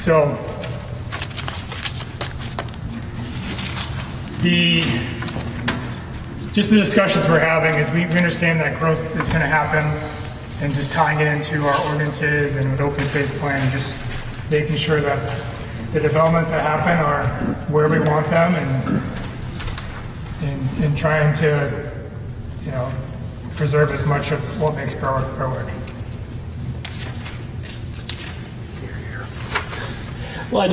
So the discussions we're having is we understand that growth is going to happen, and just tying it into our ordinances and with open space plan, just making sure that the developments that happen are where we want them, and trying to, preserve as much of what makes Berwick. Well, I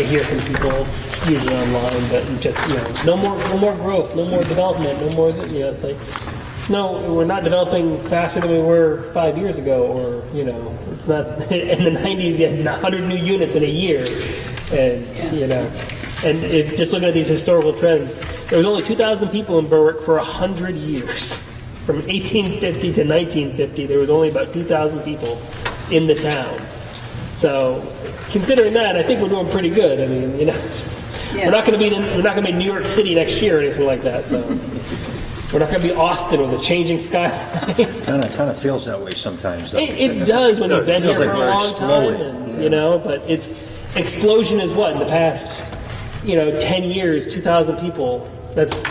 hear from people usually online, but just no more growth, no more development, no more. It's like no, we're not developing faster than we were 5 years ago, or it's not. In the '90s, you had 100 new units in a year, and and if just looking at these historical trends, there was only 2,000 people in Berwick for 100 years. From 1850 to 1950, there was only about 2,000 people in the town. So, considering that, I think we're doing pretty good. I mean, we're not going to be New York City next year or anything like that. So, we're not going to be Austin with a changing skyline. Kind of feels that way sometimes. Though. It does when you've been here for a long time, and but it's explosion is what in the past 10 years, 2,000 people. It's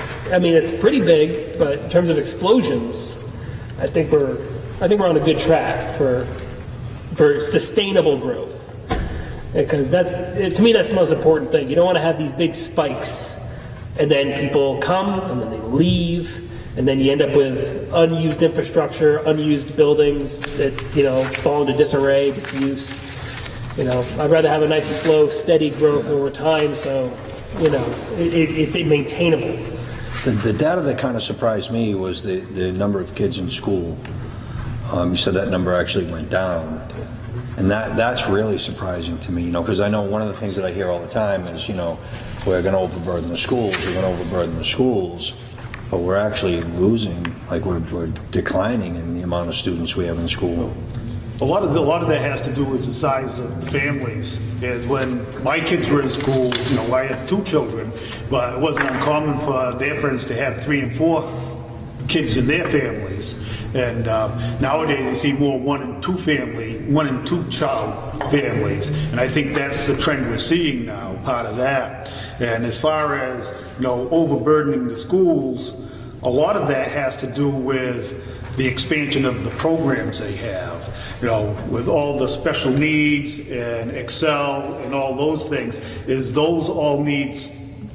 pretty big, but in terms of explosions, I think we're on a good track for sustainable growth. Because to me that's the most important thing. You don't want to have these big spikes, and then people come and then they leave, and then you end up with unused infrastructure, unused buildings that fall into disarray, disuse. I'd rather have a nice, slow, steady growth over time, so it's maintainable. The data that kind of surprised me was the number of kids in school. You said that number actually went down, and that's really surprising to me. Because I know one of the things that I hear all the time is we're going to overburden the schools, but we're actually losing, like we're declining in the amount of students we have in school. A lot of that has to do with the size of the families. Is when my kids were in school, I had 2 children, but it wasn't uncommon for their friends to have 3 and 4 kids in their families. And nowadays you see more 1 and 2 child families. And I think that's the trend we're seeing now, part of that. And as far as, overburdening the schools, a lot of that has to do with the expansion of the programs they have. With all the special needs and Excel and all those things, those all need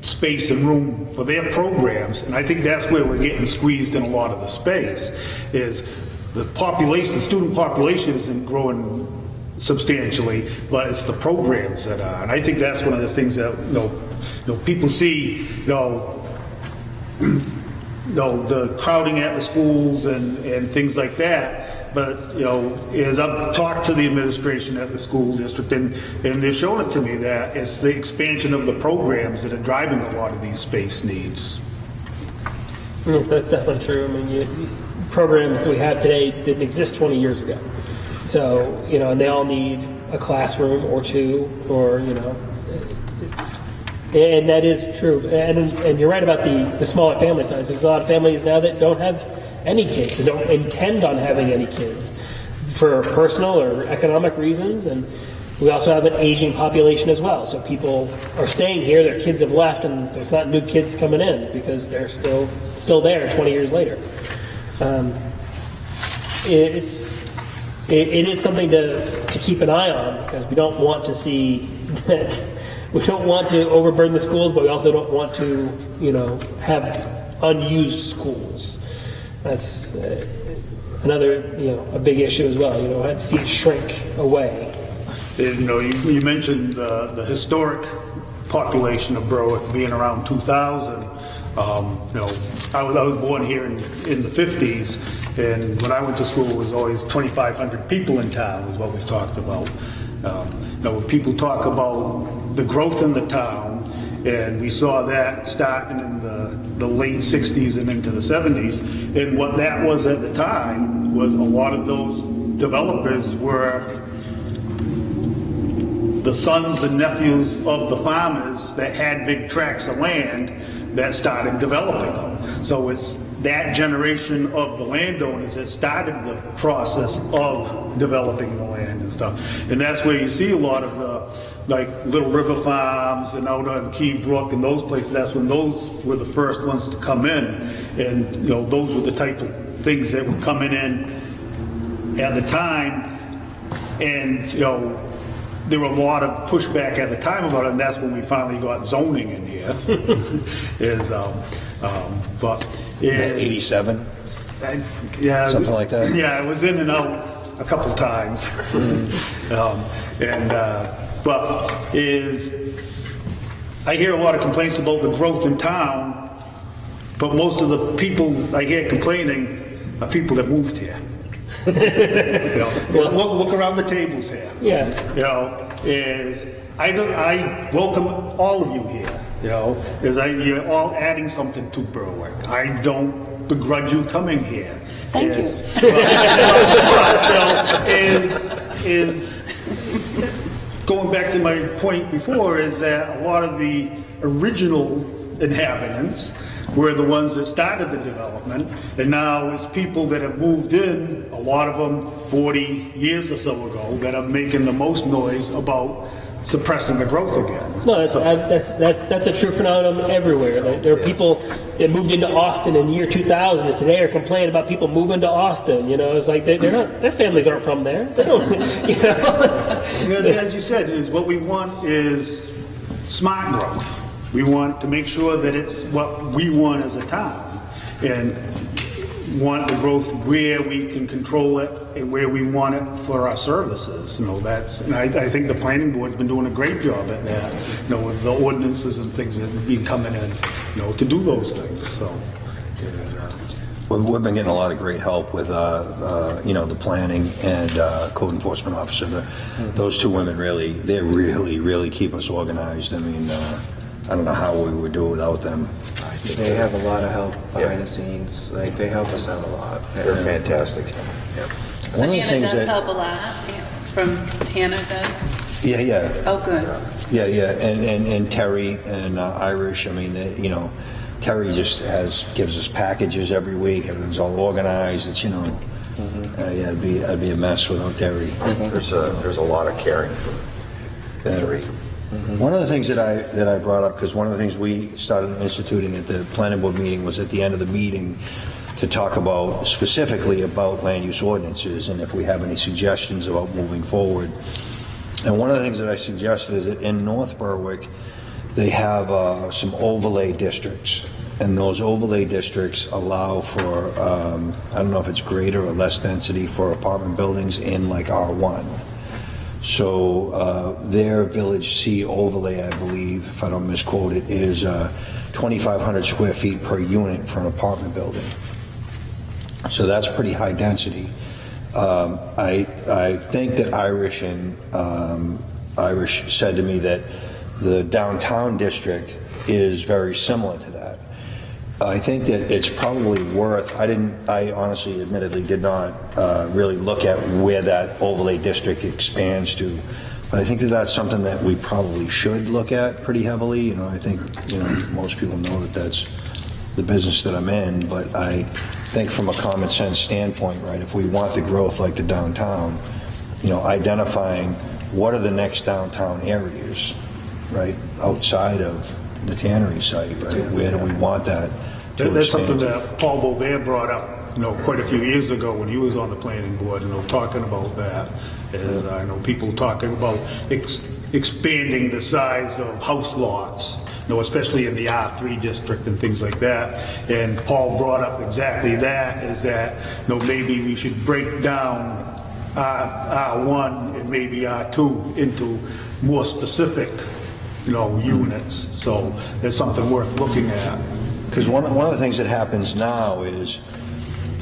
space and room for their programs. And I think that's where we're getting squeezed in a lot of the space, is the student population isn't growing substantially, but it's the programs that are. And I think that's one of the things that, people see, the crowding at the schools and things like that. But, as I've talked to the administration at the school district, and they've shown it to me that it's the expansion of the programs that are driving a lot of these space needs. That's definitely true. Programs that we have today didn't exist 20 years ago. So, and they all need a classroom or 2, or, and that is true. And you're right about the smaller family size. There's a lot of families now that don't have any kids, that don't intend on having any kids for personal or economic reasons. And we also have an aging population as well. So people are staying here, their kids have left, and there's not new kids coming in because they're still there 20 years later. It is something to keep an eye on, because we don't want to see that. We don't want to overburden the schools, but we also don't want to, have unused schools. That's another, a big issue as well. You don't have to see it shrink away. You mentioned the historic population of Berwick being around 2,000. I was born here in the 50s, and when I went to school, it was always 2,500 people in town is what we talked about. When people talk about the growth in the town, and we saw that starting in the late 60s and into the 70s, and what that was at the time was a lot of those developers were the sons and nephews of the farmers that had big tracts of land that started developing them. So it's that generation of the landowners that started the process of developing the land and stuff. And that's where you see a lot of the, like, Little River Farms and out on Key Brook and those places. That's when those were the first ones to come in. And, you know, those were the type of things that were coming in at the time. And, you know, there were a lot of pushback at the time about it, and that's when we finally got zoning in here. But 87? yeah, Something like that? Yeah, it was in and out a couple times. But I hear a lot of complaints about the growth in town, but most of the people I hear complaining are people that moved here. You know, look around the tables here. Yeah. You know, I welcome all of you here. You know, you're all adding something to Berwick. I don't begrudge you coming here. Thank you. Is going back to my point before, is that a lot of the original inhabitants were the ones that started the development, and now it's people that have moved in, a lot of them 40 years or so ago, that are making the most noise about suppressing the growth again. No, that's a true phenomenon everywhere. There are people that moved into Austin in the year 2000 and today are complaining about people moving to Austin. You know, it's like they're not, their families aren't from there. They don't, you know. As you said, is what we want is smart growth. We want to make sure that it's what we want as a town, and want the growth where we can control it and where we want it for our services. You know, and I think the planning board's been doing a great job at that, you know, with the ordinances and things that have been coming in, you know, to do those things, so. We've been getting a lot of great help with, you know, the planning and code enforcement officer. Those two women they really keep us organized. I mean, I don't know how we would do it without them. They have a lot of help behind the scenes. Like, they help us out a lot. They're fantastic. One of the Hannah things does that, help a lot. From Hannah does. yeah. Oh, good. Yeah, and Terry and Irish. I mean, you know, Terry just gives us packages every week. Everything's all organized. It's, you know, yeah, I'd be a mess without Terry. There's a lot of caring for Terry. One of the things that I brought up, because one of the things we started instituting at the planning board meeting was at the end of the meeting to talk specifically about land use ordinances and if we have any suggestions about moving forward. And one of the things that I suggested is that in North Berwick, they have some overlay districts, and those overlay districts allow for, I don't know if it's greater or less density for apartment buildings in like R1. So their Village C overlay, I believe, if I don't misquote it, is 2,500 square feet per unit for an apartment building. So that's pretty high density. I think that Irish said to me that the downtown district is very similar to that. I think that it's probably worth, I honestly, admittedly, did not really look at where that overlay district expands to, but I think that that's something that we probably should look at pretty heavily. You know, I think, you know, most people know that that's the business that I'm in, but I think from a common sense standpoint, right, if we want the growth like the downtown, you know, identifying what are the next downtown areas, right, outside of the tannery site, right, where do we want that to That's expand something to? that Paul Bovair brought up, you know, quite a few years ago when he was on the planning board, you know, talking about that. Is I know people talking about expanding the size of house lots, you know, especially in the R3 district and things like that. And Paul brought up exactly that, is that, you know, maybe we should break down R1 and maybe R2 into more specific, you know, units. So it's something worth looking at. Because one of the things that happens now is,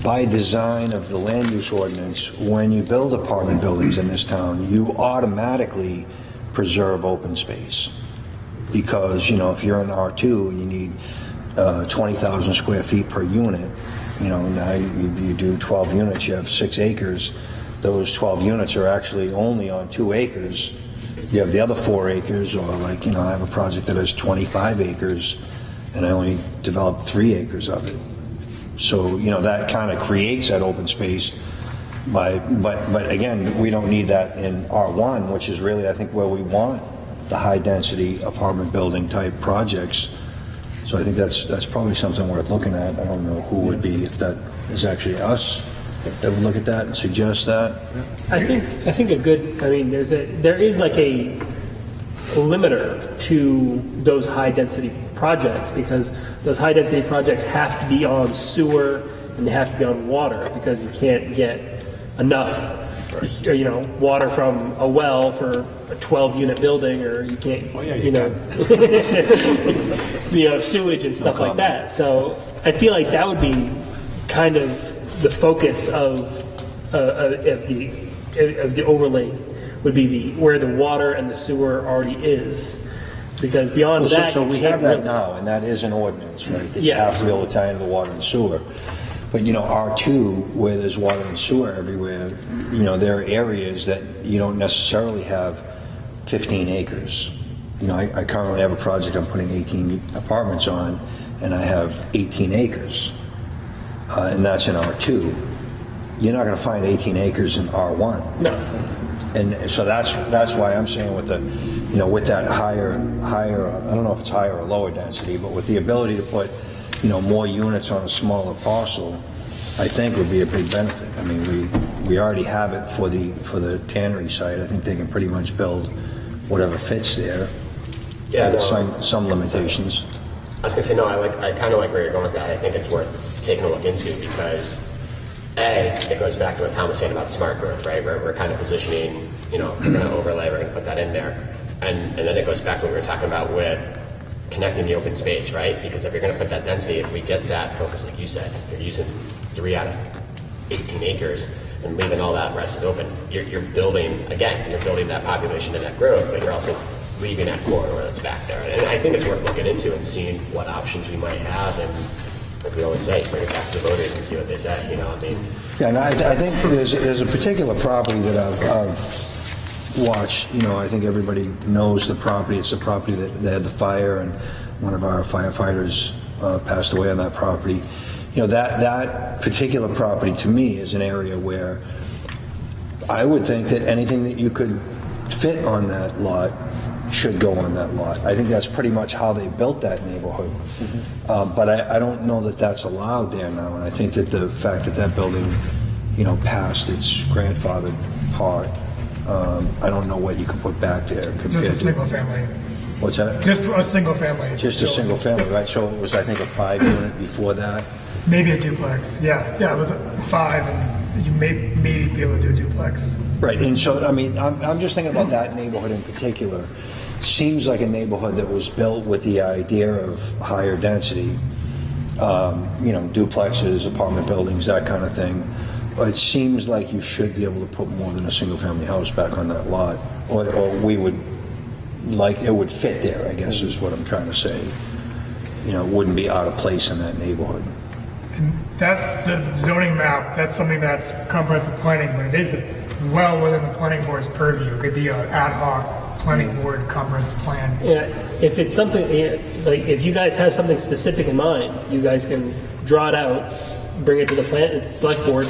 by design of the land use ordinance, when you build apartment buildings in this town, you automatically preserve open space. Because, you know, if you're in R2 and you need 20,000 square feet per unit, you know, now you do 12 units, you have 6 acres. Those 12 units are actually only on 2 acres. You have the other 4 acres, or like, you know, I have a project that has 25 acres and I only developed 3 acres of it. So, that kind of creates that open space but again, we don't need that in R1, which is really, I think, where we want the high-density apartment building type projects. So I think that's probably something worth looking at. I don't know who would be, if that is actually us, that would look at that and suggest that. I think a good. I mean, there is like a limiter to those high density projects, because those high density projects have to be on sewer and they have to be on water, because you can't get enough water from a well for a 12-unit building, or you can't, sewage and stuff like that. So I feel like that would be kind of the focus of the overlay, would be where the water and the sewer already is, because beyond that, So you we can't have that really- now, and that is an ordinance, right? That you Yeah. have to be able to tie into the water and sewer. But, R2, where there's water and sewer everywhere, there are areas that you don't necessarily have 15 acres. I currently have a project I'm putting 18 apartments on, and I have 18 acres. And that's in R2. You're not going to find 18 acres in R1. No. And so that's why I'm saying with the, with that higher, I don't know if it's higher or lower density, but with the ability to put, more units on a smaller parcel, I think would be a big benefit. I mean, we already have it for the tannery site. I think they can pretty much build whatever fits there. Yeah, With no, some limitations. I was gonna say, no, I kind of like where you're going with that. I think it's worth taking a look into, because it goes back to what Tom was saying about smart growth, right? We're kind of positioning, if we're going to overlay, we're going to put that in there. And then it goes back to what we were talking about with connecting the open space, right? Because if you're going to put that density, if we get that focus, like you said, you're using 3 out of 18 acres and leaving all that rest is open. You're building that population and that growth, but you're also leaving that corridor that's back there. And I think it's worth looking into and seeing what options we might have. And like we always say, bring it back to the voters and see what they say. Yeah, and I think there's a particular property that I've watched. I think everybody knows the property. It's the property that they had the fire, and one of our firefighters passed away on that property. That particular property to me is an area where I would think that anything that you could fit on that lot should go on that lot. I think that's pretty much how they built that neighborhood. But I don't know that that's allowed there now, and I think that the fact that that building, passed its grandfathered part, I don't know what you can put back there compared Just a to... single family. What's that? Just a single family. Just a single family, right? So it was, I think, a 5-unit before that. Maybe a duplex. Yeah, it was 5, and you may maybe be able to do a duplex. Right, and so, I mean, I'm just thinking about that neighborhood in particular. Seems like a neighborhood that was built with the idea of higher density, duplexes, apartment buildings, that kind of thing. But it seems like you should be able to put more than a single-family house back on that lot, or we would, like, it would fit there, I guess is what I'm trying to say. It wouldn't be out of place in that neighborhood. The zoning map, that's something that's comprehensive planning, but it is well within the planning board's purview. It could be an ad hoc planning board comprehensive plan. Yeah, if it's something, like if you guys have something specific in mind, you guys can draw it out, bring it to the select board,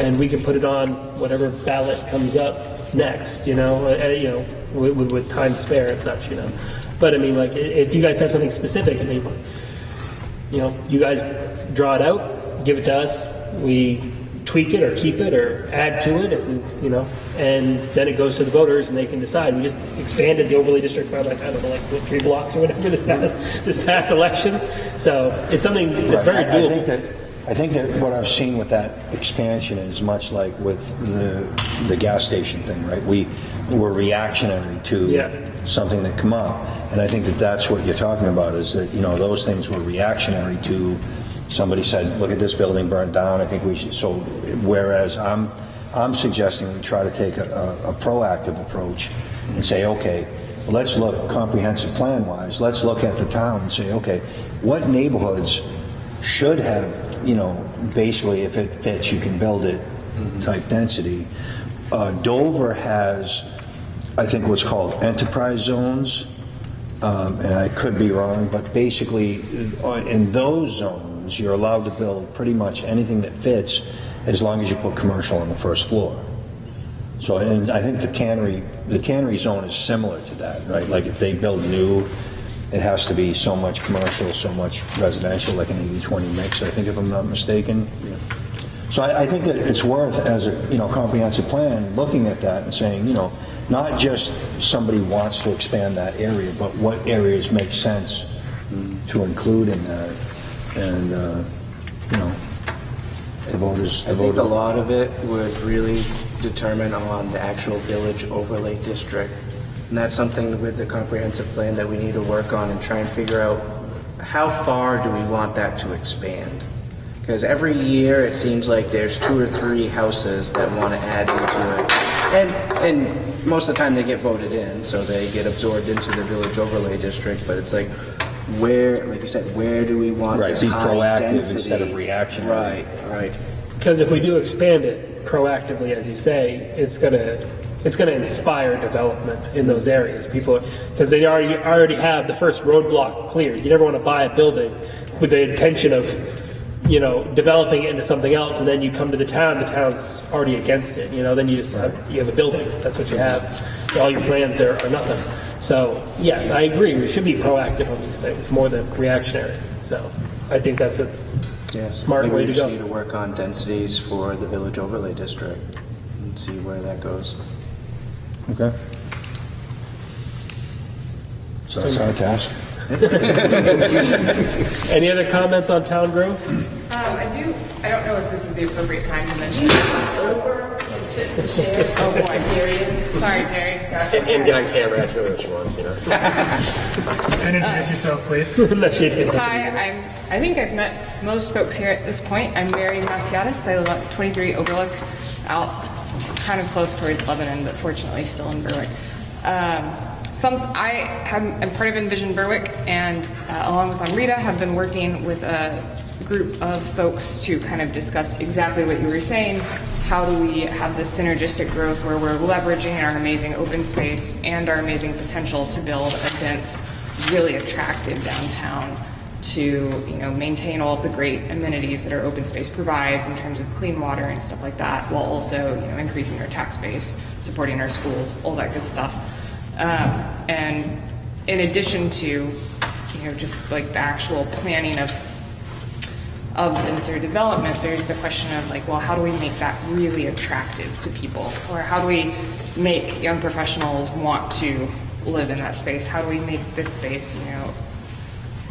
and we can put it on whatever ballot comes up next, with time to spare and such, But I mean, like, if you guys have something specific, I mean, you guys draw it out, give it to us, we tweak it or keep it or add to it if we, and then it goes to the voters and they can decide. We just expanded the overlay district by 3 blocks or whatever this past election. So it's something that's very doable. I think that what I've seen with that expansion is much like with the gas station thing, right? We were reactionary to something that come up, and I think that that's what you're talking about, is that those things were reactionary to. Somebody said, look at this building burned down, I think we should, so whereas I'm suggesting we try to take a proactive approach and say, okay, well, let's look comprehensive plan wise, let's look at the town and say, okay, what neighborhoods should have, basically if it fits, you can build it type density. Dover has, I think, what's called enterprise zones, and I could be wrong, but basically in those zones, zones, you're allowed to build pretty much anything that fits as long as you put commercial on the first floor. So, and I think the tannery zone is similar to that, right? Like if they build new, it has to be so much commercial, so much residential, like an 80-20 mix, I think, if I'm not mistaken. So I think that it's worth, as a comprehensive plan, looking at that and saying, not just somebody wants to expand that area, but what areas make sense to include in that. And the voters. I think a lot of it would really determine on the actual village overlay district. And that's something with the comprehensive plan that we need to work on and try and figure out how far do we want that to expand. Because every year it seems like there's 2 or 3 houses that want to add into it. And most of the time they get voted in, so they get absorbed into the village overlay district. But it's like, where, like you said, where do we want Right, this be high proactive density? instead of reactionary. Right. Because if we do expand it proactively, as you say, it's gonna inspire development in those areas. People, because they already have the first roadblock cleared. You never want to buy a building with the intention of, developing it into something else, and then you come to the town's already against it. Then you just have a building. That's what you have. All your plans are nothing. So yes, I agree. We should be proactive on these things more than reactionary. So I think that's a smart Maybe way we to just go. need to work on densities for the village overlay district and see where that goes. Okay. So that's our task. Any other comments on town growth? I don't know if this is the appropriate time to mention it. Over and sit in the chairs. Oh boy, Terry. Sorry, Terry. And get on camera, that's really what she wants, And introduce yourself, please. Unless you do. Hi, I think I've met most folks here at this point. I'm Mary Matiadis. I live at 23 Overlook, out kind of close towards Lebanon, but fortunately still in Berwick. I'm part of Envision Berwick, and along with Amrita, have been working with a group of folks to kind of discuss exactly what you were saying. How do we have this synergistic growth where we're leveraging our amazing open space and our amazing potential to build a dense, really attractive downtown to maintain all of the great amenities that our open space provides in terms of clean water and stuff like that, while also increasing our tax base, supporting our schools, all that good stuff. And in addition to just like the actual planning of denser development, there's the question of well, how do we make that really attractive to people, or how do we make young professionals want to live in that space? How do we make this space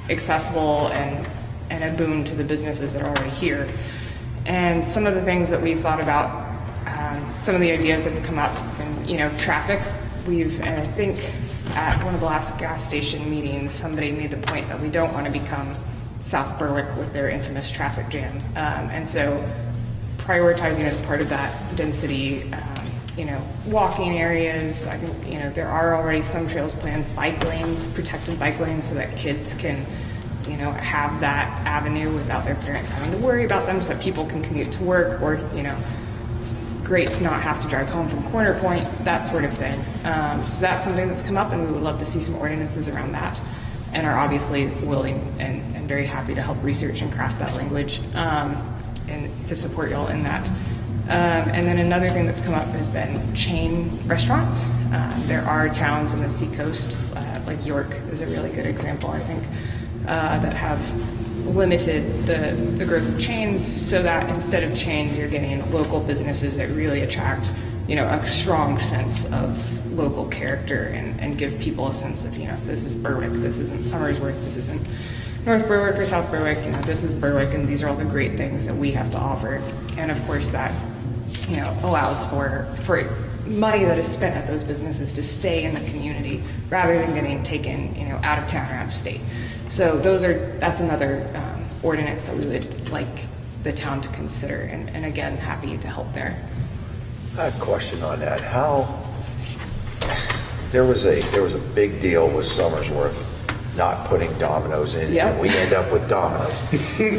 accessible and a boon to the businesses that are already here? And some of the things that we've thought about, some of the ideas that have come up, and traffic. And I think at one of the last gas station meetings, somebody made the point that we don't want to become South Berwick with their infamous traffic jam. And so prioritizing as part of that density, walking areas. I think, there are already some trails planned, bike lanes, protected bike lanes, so that kids can, have that avenue without their parents having to worry about them, so that people can commute to work, or, it's great to not have to drive home from Corner Point, that sort of thing. So that's something that's come up, and we would love to see some ordinances around that, and are obviously willing and very happy to help research and craft that language, and to support y'all in that. And then another thing that's come up has been chain restaurants. There are towns in the seacoast, like York is a really good example, I think, that have limited the growth of chains, so that instead of chains, you're getting local businesses that really attract, a strong sense of local character, and give people a sense of, this is Berwick, this isn't Somersworth, this isn't North Berwick or South Berwick, this is Berwick, and these are all the great things that we have to offer. And of course that, allows for money that is spent at those businesses to stay in the community rather than getting taken, out of town or out of state. So that's another ordinance that we would like the town to consider, and again, happy to help there. I have a question on that. There was a big deal with Somersworth not putting Domino's in, Yep. and we end up with Domino's.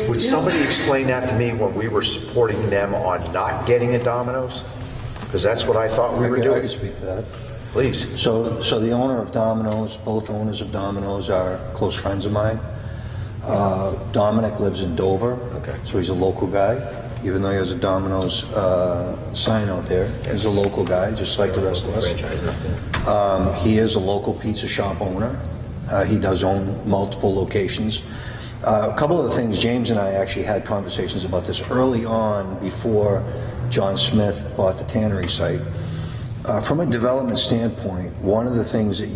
Would somebody explain that to me when we were supporting them on not getting a Domino's? Because that's what I thought we were I doing. can speak to that. Please. So the owner of Domino's, both owners of Domino's are close friends of mine. Dominic lives in Dover, Okay. so he's a local guy, even though he has a Domino's sign out there. He's a local guy, just like the rest of us. Franchise. He is a local pizza shop owner. He does own multiple locations. A couple of the things, James and I actually had conversations about this early on before John Smith bought the tannery site. From a development standpoint, one of the things that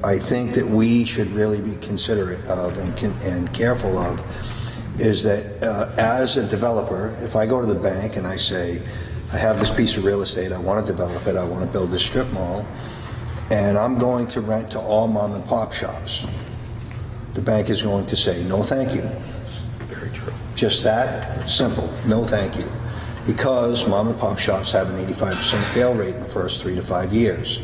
I think that we should really be considerate of and careful of is that as a developer, if I go to the bank and I say, I have this piece of real estate, I want to develop it, I want to build this strip mall, and I'm going to rent to all mom and pop shops, the bank is going to say, no thank you. Very true. Just that simple, no thank you. Because mom and pop shops have an 85% fail rate in the first 3 to 5 years.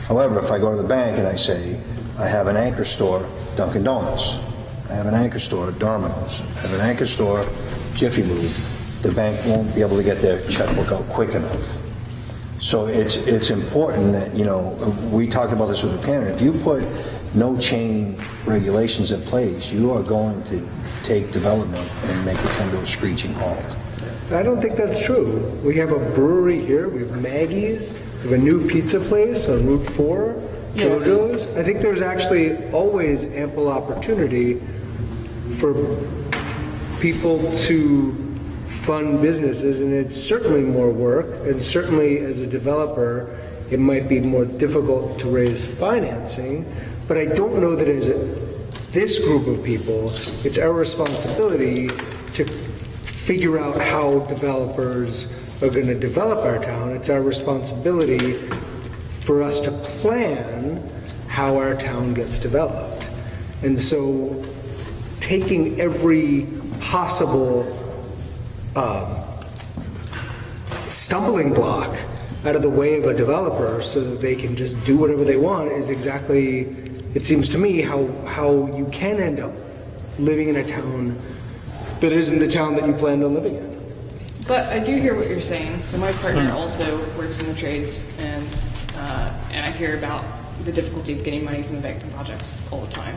However, if I go to the bank and I say, I have an anchor store, Dunkin' Donuts, I have an anchor store, Domino's, I have an anchor store, Jiffy Lube, the bank won't be able to get their checkbook out quick enough. So it's important that, we talked about this with the tanner, if you put no chain regulations in place, you are going to take development and make it come to a screeching halt. I don't think that's true. We have a brewery here, we have Maggie's, we have a new pizza place on Route 4, JoJo's. I think there's actually always ample opportunity for people to fund businesses, and it's certainly more work, and certainly as a developer, it might be more difficult to raise financing, but I don't know that as this group of people, it's our responsibility to figure out how developers are going to develop our town. It's our responsibility for us to plan how our town gets developed. And so taking every possible stumbling block out of the way of a developer so that they can just do whatever they want is exactly, it seems to me, how you can end up living in a town that isn't the town that you planned on living in. But I do hear what you're saying. So my partner also works in the trades, and I hear about the difficulty of getting money from the bank projects all the time.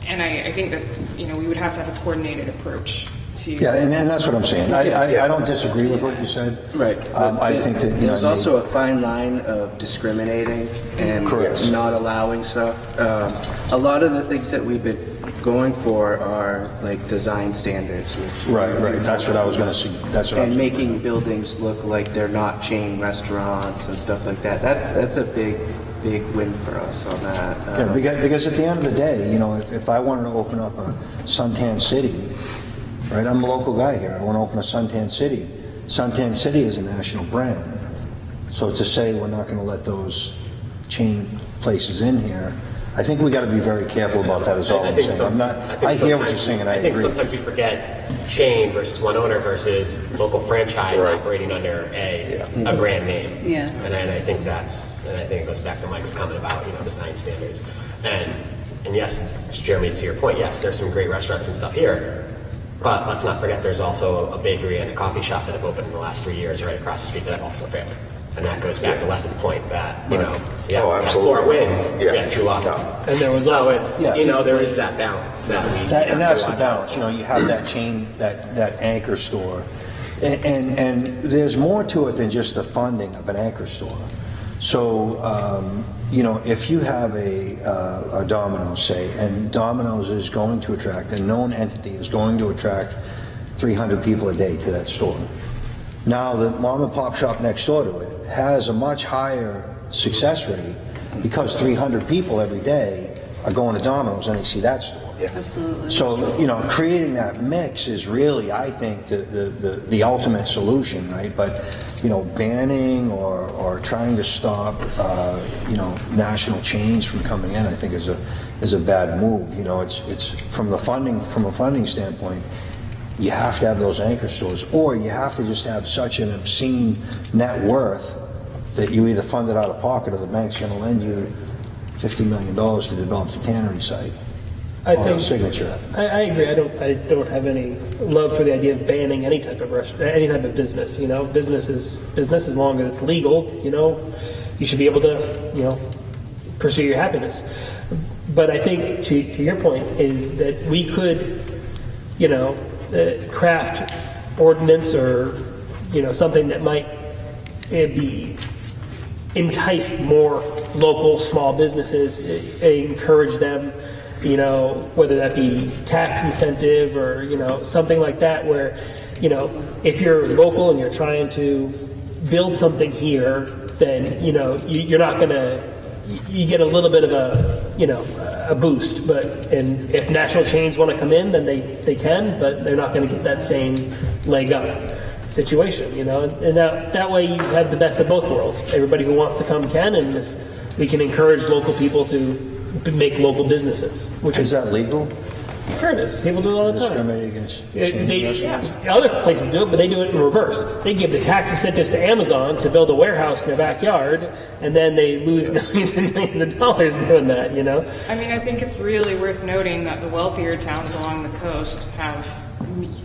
And I think that we would have to have a coordinated approach to. Yeah, and that's what I'm saying. I don't disagree with what you said. Right. I think that there's also a fine line of discriminating and Correct. not allowing stuff. A lot of the things that we've been going for are like design standards. Right. That's what I was going to see. That's what I was And making buildings look like they're not chain restaurants and stuff like that. That's a big win for us on that. Yeah, because at the end of the day, if I wanted to open up a Suntan City, right? I'm a local guy here. I want to open a Suntan City. Suntan City is a national brand. So to say we're not going to let those chain places in here, I think we got to be very careful about that. Is all I'm saying. I hear what you're saying, and I agree. think sometimes we forget chain versus one owner versus local franchise operating under a brand name. Yeah. And I think it goes back to Mike's comment about design standards. And yes, Jeremy, to your point, yes, there's some great restaurants and stuff here. But let's not forget there's also a bakery and a coffee shop that have opened in the last 3 years right across the street that have also failed. And that goes back to Les's point that, so we had 4 wins, we had 2 losses. And there was So also, it's, there is that balance that we And that's the watch balance. You have that chain, that anchor store, and there's more to it than just the funding of an anchor store. So, if you have a Domino's, say, and Domino's is going to attract, a known entity is going to attract 300 people a day to that store. Now, the mom and pop shop next door to it has a much higher success rate because 300 people every day are going to Domino's and they see that store. Absolutely. So, creating that mix is really, I think, the ultimate solution, right? But, banning or trying to stop, national chains from coming in, I think is a bad move. It's from a funding standpoint, you have to have those anchor stores, or you have to just have such an obscene net worth that you either fund it out of pocket or the bank's going to lend you $50 million to develop the tannery site. I think Signature. I agree. I don't have any love for the idea of banning any type of any type of business. Business is business as long as it's legal. You should be able to pursue your happiness. But I think to your point is that we could, craft ordinance or, something that might be entice more local small businesses, encourage them, whether that be tax incentive or, something like that where, if you're local and you're trying to build something here, then, you're not going to, you get a little bit of a boost, and if national chains want to come in, then they can, but they're not going to get that same leg up situation, and that way you have the best of both worlds. Everybody who wants to come can, and if we can encourage local people to make local businesses, which Is that legal? Sure it is. People do it all the time. Discriminate against chain restaurants? Other places do it, but they do it in reverse. They give the tax incentives to Amazon to build a warehouse in their backyard, and then they lose millions and millions of dollars doing that, I mean, I think it's really worth noting that the wealthier towns along the coast have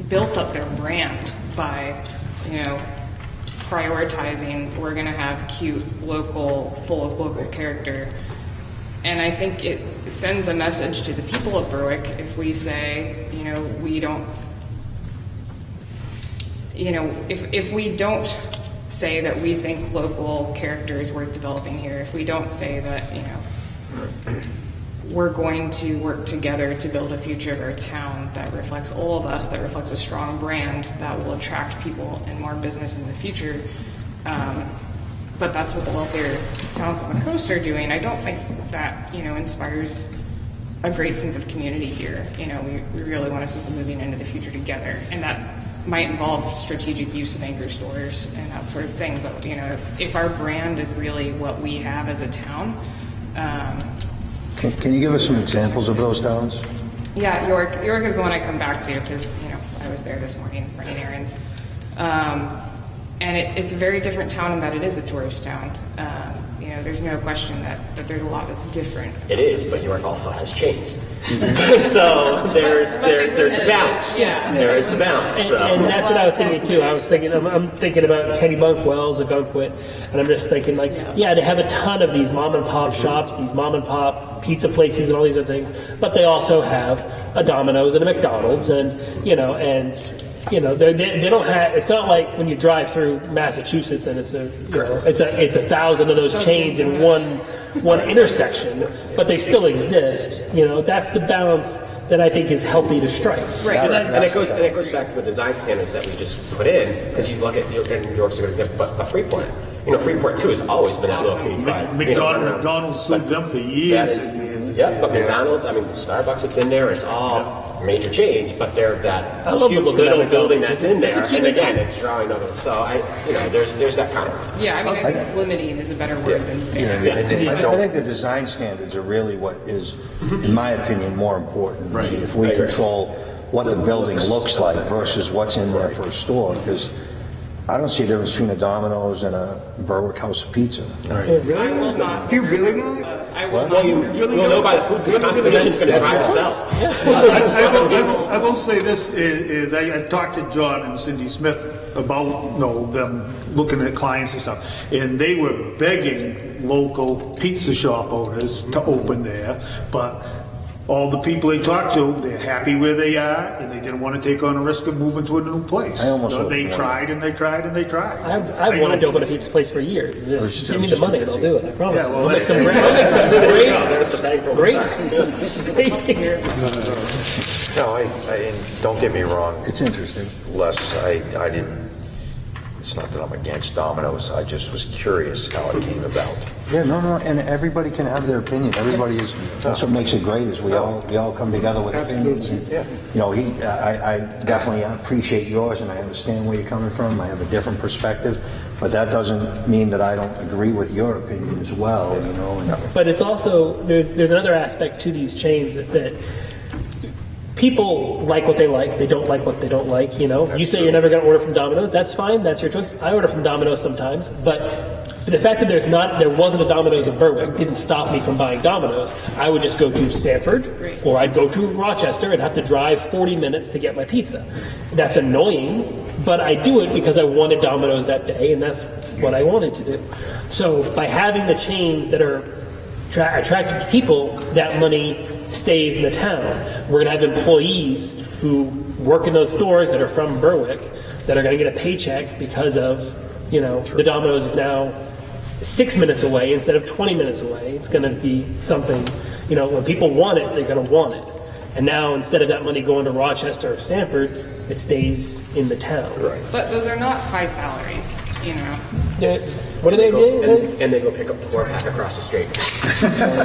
built up their brand by, prioritizing, we're going to have cute, local, full of local character. And I think it sends a message to the people of Berwick if we say, we don't, if we don't say that we think local character is worth developing here, if we don't say that, we're going to work together to build a future of our town that reflects all of us, that reflects a strong brand that will attract people and more business in the future. But that's what the wealthier towns on the coast are doing. I don't think that, inspires a great sense of community here. We really want a sense of moving into the future together. And that might involve strategic use of anchor stores and that sort of thing. But, if our brand is really what we have as a town. Can you give us some examples of those towns? Yeah, York is the one I come back to because, I was there this morning running errands. And it's a very different town in that it is a tourist town. There's no question that there's a lot that's different. It is, but York also has chains. So there's the balance. Yeah. There is the balance. So. And that's what I was thinking too. I was thinking, I'm thinking about Kenny Bunk Wells, Ogunquit, and I'm just thinking like, yeah, they have a ton of these mom and pop shops, these mom and pop pizza places and all these other things, but they also have a Domino's and a McDonald's and, they don't have. It's not like when you drive through Massachusetts and it's a 1,000 of those chains in one intersection, but they still exist. That's the balance that I think is healthy to strike. Right, and it goes back to the design standards that we just put in because you look at York's a good example, but Freeport. Freeport too has always been that local. McDonald's sued them for years and years. Yeah, but McDonald's, Starbucks, it's in there. It's all major chains, but they're that cute little building that's in there. And again, it's drawing others. So there's that kind of. Yeah, I think limiting is a better word than fair. I think the design standards are really what is, in my opinion, more important. Right. If we control what the building looks like versus what's in there for a store, because I don't see a difference between a Domino's and a Berwick House of Pizza. Really? I will not. Do you really not? I will Well, you'll know by the food because competition's going to drive itself. I will say this is I've talked to John and Cindy Smith about them looking at clients and stuff, and they were begging local pizza shop owners to open there, but all the people they talked to, they're happy where they are, and they didn't want to take on a risk of moving to a new place. So they tried and they tried and they tried. I've wanted to open a pizza place for years. Just give me the money and I'll do it. I promise. Yeah, well, I'll make some great. No, and don't get me wrong, It's interesting. Les, I didn't, it's not that I'm against Domino's, I just was curious how it came about. Yeah, no, and everybody can have their opinion. Everybody is. That's what makes it great. Is we all come together with opinions. And, I definitely appreciate yours, and I understand where you're coming from. I have a different perspective, but that doesn't mean that I don't agree with your opinion as well. But it's also there's another aspect to these chains that people like what they like. They don't like what they don't like. You say you're never going to order from Domino's. That's fine. That's your choice. I order from Domino's sometimes, but the fact that there wasn't a Domino's in Berwick didn't stop me from buying Domino's. I would just go to Sanford, or I'd go to Rochester and have to drive 40 minutes to get my pizza. That's annoying, but I do it because I wanted Domino's that day, and that's what I wanted to do. So by having the chains that are attract people, that money stays in the town. We're going to have employees who work in those stores that are from Berwick that are going to get a paycheck because of, the Domino's is now 6 minutes away instead of 20 minutes away. It's going to be something, when people want it, they're going to want it. And now, instead of that money going to Rochester or Sanford, it stays in the town. Right. But those are not high salaries, What do they do? And they go pick up the 4-pack across the street.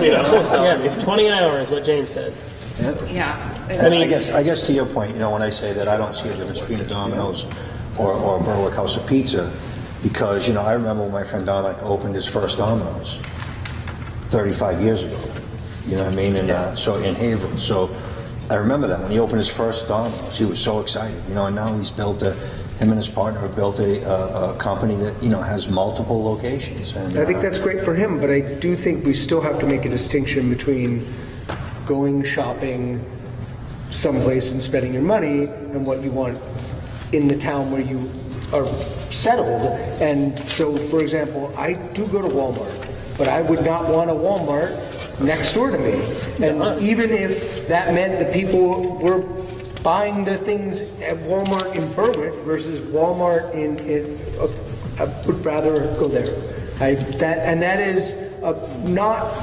Yeah, 20 an hour is what James said. Yeah. I guess to your point, when I say that I don't see a difference between a Domino's or a Berwick House of Pizza, because, I remember when my friend Dominic opened his first Domino's 35 years ago. You know what I mean? And so in Haverhill. So I remember that when he opened his first Domino's, he was so excited. And now he's built him and his partner have built a company that, has multiple locations. And I think that's great for him, but I do think we still have to make a distinction between going shopping someplace and spending your money and what you want in the town where you are settled. And so, for example, I do go to Walmart, but I would not want a Walmart next door to me. And even if that meant that people were buying the things at Walmart in Berwick versus Walmart I would rather go there. That is not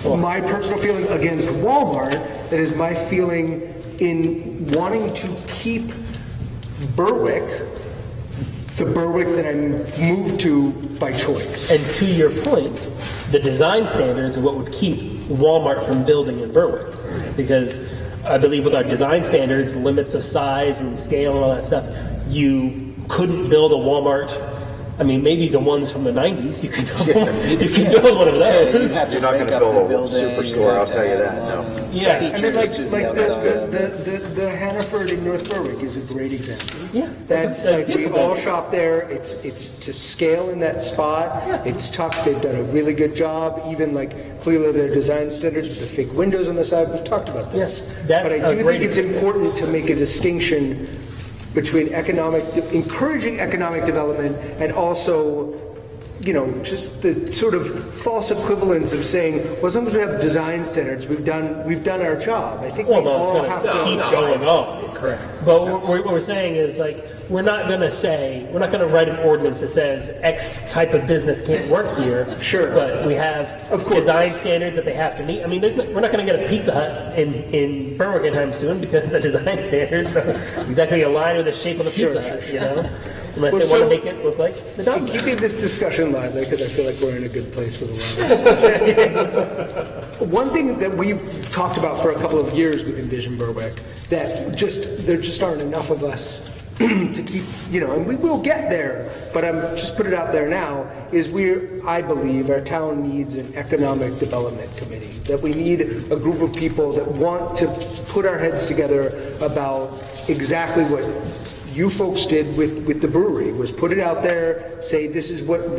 my personal feeling against Walmart. That is my feeling in wanting to keep Berwick, the Berwick that I moved to by choice. And to your point, the design standards are what would keep Walmart from building in Berwick. Because I believe with our design standards, limits of size and scale and all that stuff, you couldn't build a Walmart. I mean, maybe the ones from the 90s, you could build one of those. You're not going to build a superstore, I'll tell you that, no. Yeah. And then the Hannaford in North Berwick is a great example. Yeah. That's like we all shop there. It's to scale in that spot. Yeah. It's tough. They've done a really good job. Even clearly their design standards with the fake windows on the side. We've talked about this. Yes, that's but I do a great think it's important to make a distinction between encouraging economic development and also, just the sort of false equivalence of saying, well, as long as we have design standards, we've done our job. I think Well, we no, it's all going have to keep going on. Correct. But what we're saying is, we're not going to write an ordinance that says X type of business can't work here. Sure. But we have Of course. design standards that they have to meet. I mean, we're not going to get a Pizza Hut in Berwick anytime soon because the design standards don't exactly align with the shape of the Pizza Hut, Unless they want to make it look like the Domino's. Keeping this discussion lively, because I feel like we're in a good place with a lot of One thing that we've talked about for a couple of years with Envision Berwick, that there just aren't enough of us to keep, and we will get there, but I'm just put it out there now, is I believe our town needs an economic development committee, that we need a group of people that want to put our heads together about exactly what you folks did with the brewery, was put it out there, say this is what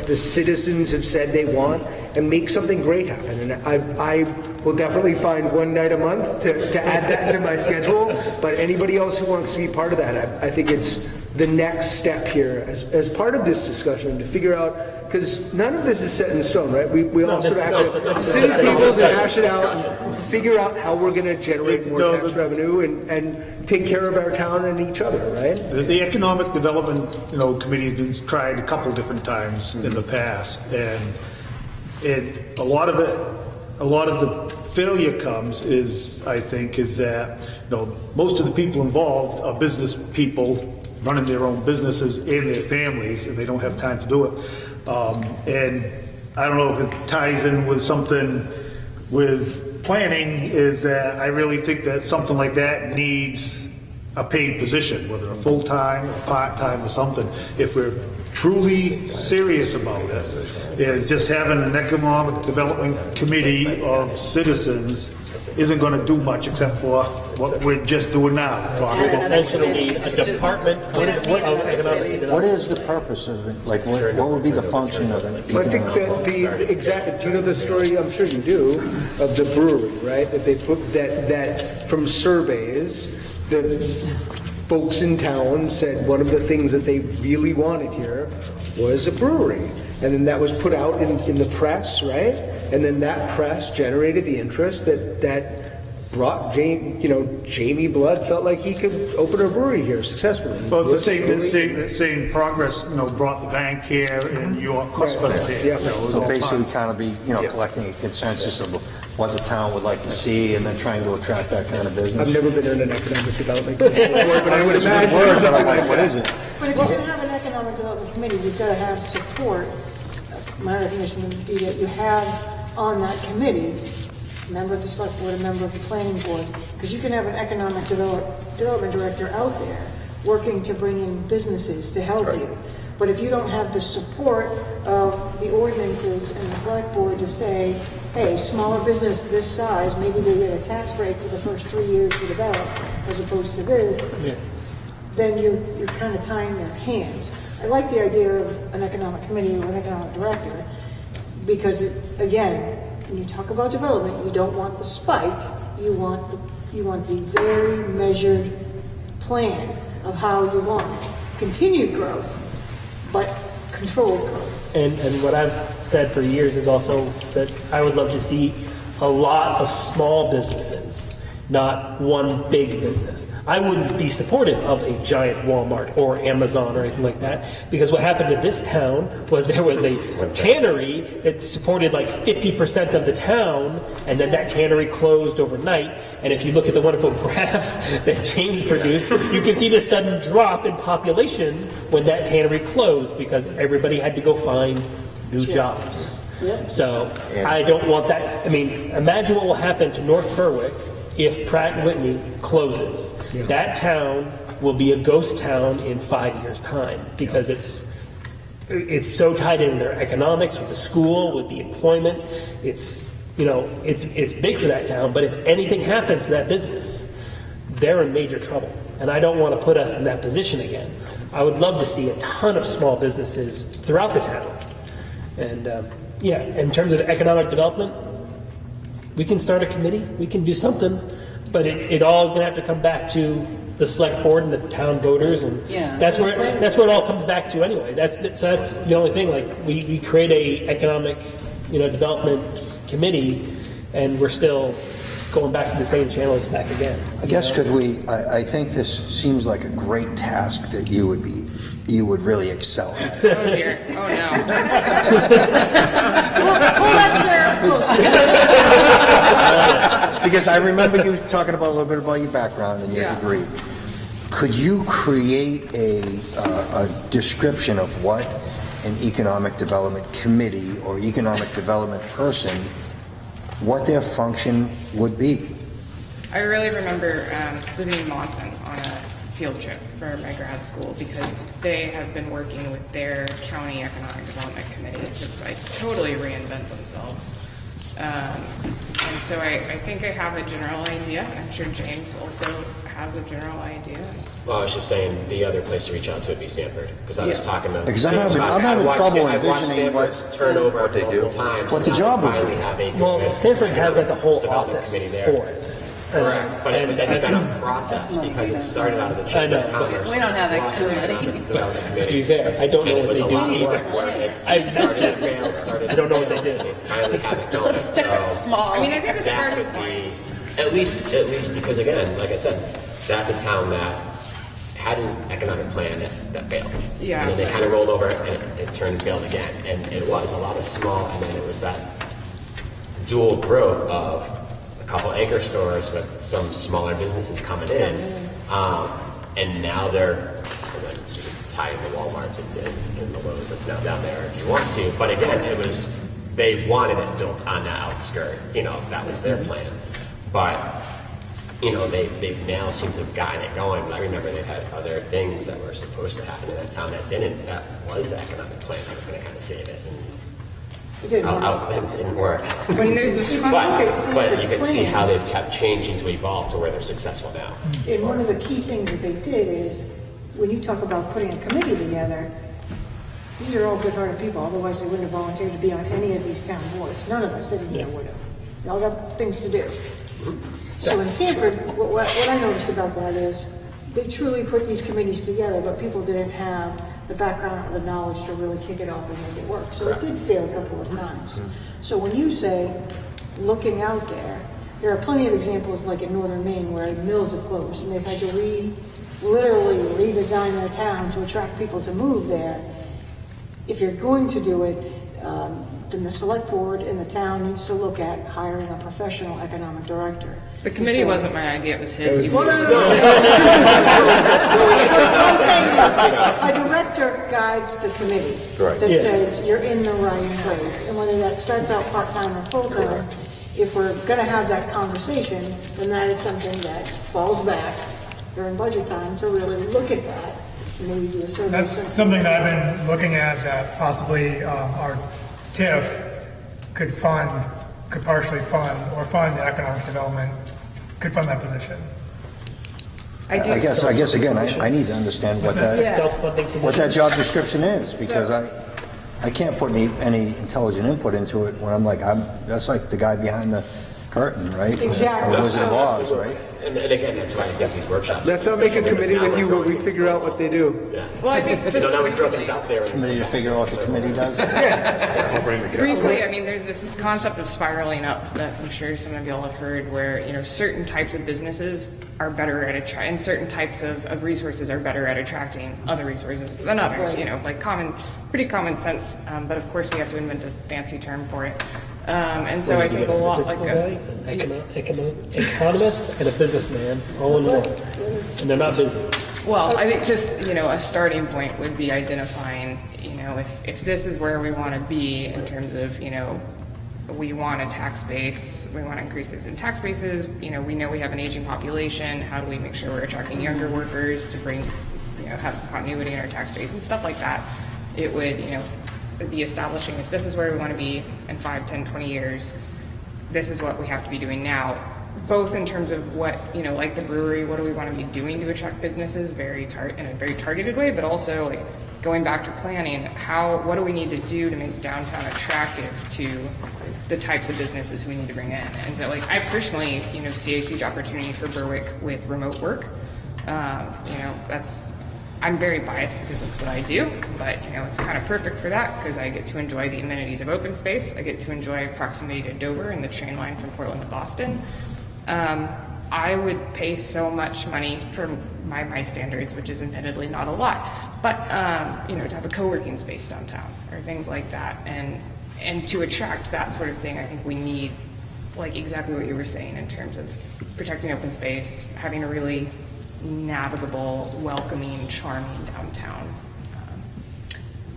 the citizens have said they want, and make something great happen. And I will definitely find one night a month to add that to my schedule, but anybody else who wants to be part of that, I think it's the next step here as part of this discussion to figure out, because none of this is set in stone, right? We all sort of have to sit at tables and hash it out and figure out how we're going to generate more tax revenue and take care of our town and each other, right? The Economic Development, Committee has tried a couple different times in the past, and a lot of the failure comes I think is that most of the people involved are business people running their own businesses and their families, and they don't have time to do it. And I don't know if it ties in with something with planning, is that I really think that something like that needs a paid position, whether a full-time or part-time or something. If we're truly serious about it, is just having an economic development committee of citizens isn't going to do much except for what we're just doing now. We essentially need a department of economic development. What is the purpose of it? What would be the function of it? I think that exactly. Do you know the story? I'm sure you do, of the brewery, right? That they put that from surveys, the folks in town said one of the things that they really wanted here was a brewery. and then that was put out in the press, right? And then that press generated the interest that brought Jamie Blood felt like he could open a brewery here successfully. Well, it's the same progress, brought the bank here and York Hospital here. Yeah. So basically kind of be, collecting a consensus of what the town would like to see and then trying to attract that kind of business. I've never been in an economic development committee before, but I would It's a good imagine word, it's but I'm something like, like what that. is it? But if you're going to have an economic development committee, you've got to have support. My recognition would be that you have on that committee a member of the select board, a member of the planning board, because you can have an economic development director out there working to bring in businesses to help you. But if you don't have the support of the ordinances and the select board to say, hey, smaller business this size, maybe they get a tax break for the first 3 years to develop, as opposed to this, then you're kind of tying their hands. I like the idea of an economic committee or an economic director, because again, when you talk about development, you don't want the spike. You want the very measured plan of how you want continued growth, but controlled growth. And what I've said for years is also that I would love to see a lot of small businesses, not one big business. I wouldn't be supportive of a giant Walmart or Amazon or anything like that, because what happened in this town was there was a tannery that supported like 50% of the town, and then that tannery closed overnight. And if you look at the wonderful graphs that James produced, you can see the sudden drop in population when that tannery closed, because everybody had to go find new jobs. So I don't want that. I mean, imagine what will happen to North Berwick if Pratt & Whitney closes. That town will be a ghost town in 5 years' time, because it's so tied in with their economics, with the school, with the employment. It's big for that town, but if anything happens to that business, they're in major trouble. And I don't want to put us in that position again. I would love to see a ton of small businesses throughout the town. And in terms of economic development, we can start a committee, we can do something, but it all is going to have to come back to the select board and the town voters, and that's where it all comes back to anyway. That's the only thing. Like we create a economic, development committee, and we're still going back to the same channels back again. I guess could we, I think this seems like a great task that you would really excel at. Oh dear. Oh no. Pull that chair closer. Because I remember you talking about a little bit about your background and your degree. Could you create a description of what an economic development committee or economic development person, what their function would be? I really remember visiting Monson on a field trip for my grad school, because they have been working with their county economic development committee to totally reinvent themselves. And so I think I have a general idea. I'm sure James also has a general idea. Well, I was just saying the other place to reach out to would be Sanford, because I was talking to. Because I'm having trouble envisioning what turnover they do. multiple times. What the job would be. Finally have a Well, good Sanford has like a whole development office committee for there. it. Correct, but it's been a process, because it started out of the Chamber of Commerce. We don't have that Boston committee. Economic Development To be Committee. fair, I don't know And it what was they a do lot of either. work where it started at Vail, started I don't know what at they Vail, do. and finally have it going. Let's start So small. I mean, I think it's that started would be, at least because again, like I said, that's a town that had an economic plan that failed. Yeah. And then they kind of rolled over and it turned and failed again. And it was a lot of small, and then it was that dual growth of a couple anchor stores with some smaller businesses coming in. And now they're, and then you can tie in the Walmarts and the Lowe's that's now down there if you want to. But again, they wanted it built on the outskirt. That was their plan. But they've now seemed to have gotten it going. I remember they've had other things that were supposed to happen in that town that didn't. That was the economic plan that was going to kind of save it. And It didn't work. it didn't work. When there's this But you can see how they've kept changing to evolve to where they're successful now. And one of the key things that they did is, when you talk about putting a committee together, these are all good-hearted people, otherwise they wouldn't have volunteered to be on any of these town boards. None of us sitting here would have. They all got things to do. So in Sanford, what I noticed about that is, they truly put these committees together, but people didn't have the background or the knowledge to really kick it off and make it work. So it did fail a couple of times. So when you say, looking out there are plenty of examples like in northern Maine where mills have closed and they've had to literally redesign their town to attract people to move there. If you're going to do it, then the select board in the town needs to look at hiring a professional economic director. The committee wasn't my idea, it was his. Well, no. What I'm saying is, a director guides the committee Right. that says you're in the right place, and whether that starts out part-time or full-time, if we're gonna have that conversation, then that is something that falls back during budget time to really look at that, and maybe do a survey. That's something that I've been looking at, that possibly our TIF could partially fund, or fund the economic development, could fund that position. I guess again, I need to understand what that, Self-funding position. what that job description is, because I can't put any intelligent input into it when I'm like, that's like the guy behind the curtain, right? Exactly. Or Wizard of Oz, right? And again, that's why I get these workshops. Let's not make a committee with you where we figure out what they do. Yeah. Well, I think just Now we throw things out there. Committee to figure out what the committee does? briefly, I mean, there's this concept of spiraling up that I'm sure some of y'all have heard, where certain types of businesses are better at and certain types of resources are better at attracting other resources than others. Like pretty common sense. But of course, we have to invent a fancy term for it. And so I think a lot like an economist and a businessman all in one, and they're not busy. well, I think just a starting point would be identifying if this is where we want to be in terms of we want a tax base, we want increases in tax bases. We know we have an aging population. How do we make sure we're attracting younger workers to bring have some continuity in our tax base and stuff like that? It would be establishing if this is where we want to be in 5, 10, 20 years, this is what we have to be doing now, both in terms of what, like the brewery, what do we want to be doing to attract businesses in a very targeted way, but also like going back to planning, what do we need to do to make downtown attractive to the types of businesses we need to bring in? And so like I personally, see a huge opportunity for Berwick with remote work. I'm very biased because that's what I do, but it's kind of perfect for that because I get to enjoy the amenities of open space. I get to enjoy proximity to Dover and the train line from Portland to Boston. I would pay so much money for my standards, which is admittedly not a lot, but to have a co-working space downtown or things like that, and to attract that sort of thing, I think we need like exactly what you were saying in terms of protecting open space, having a really navigable, welcoming, charming downtown,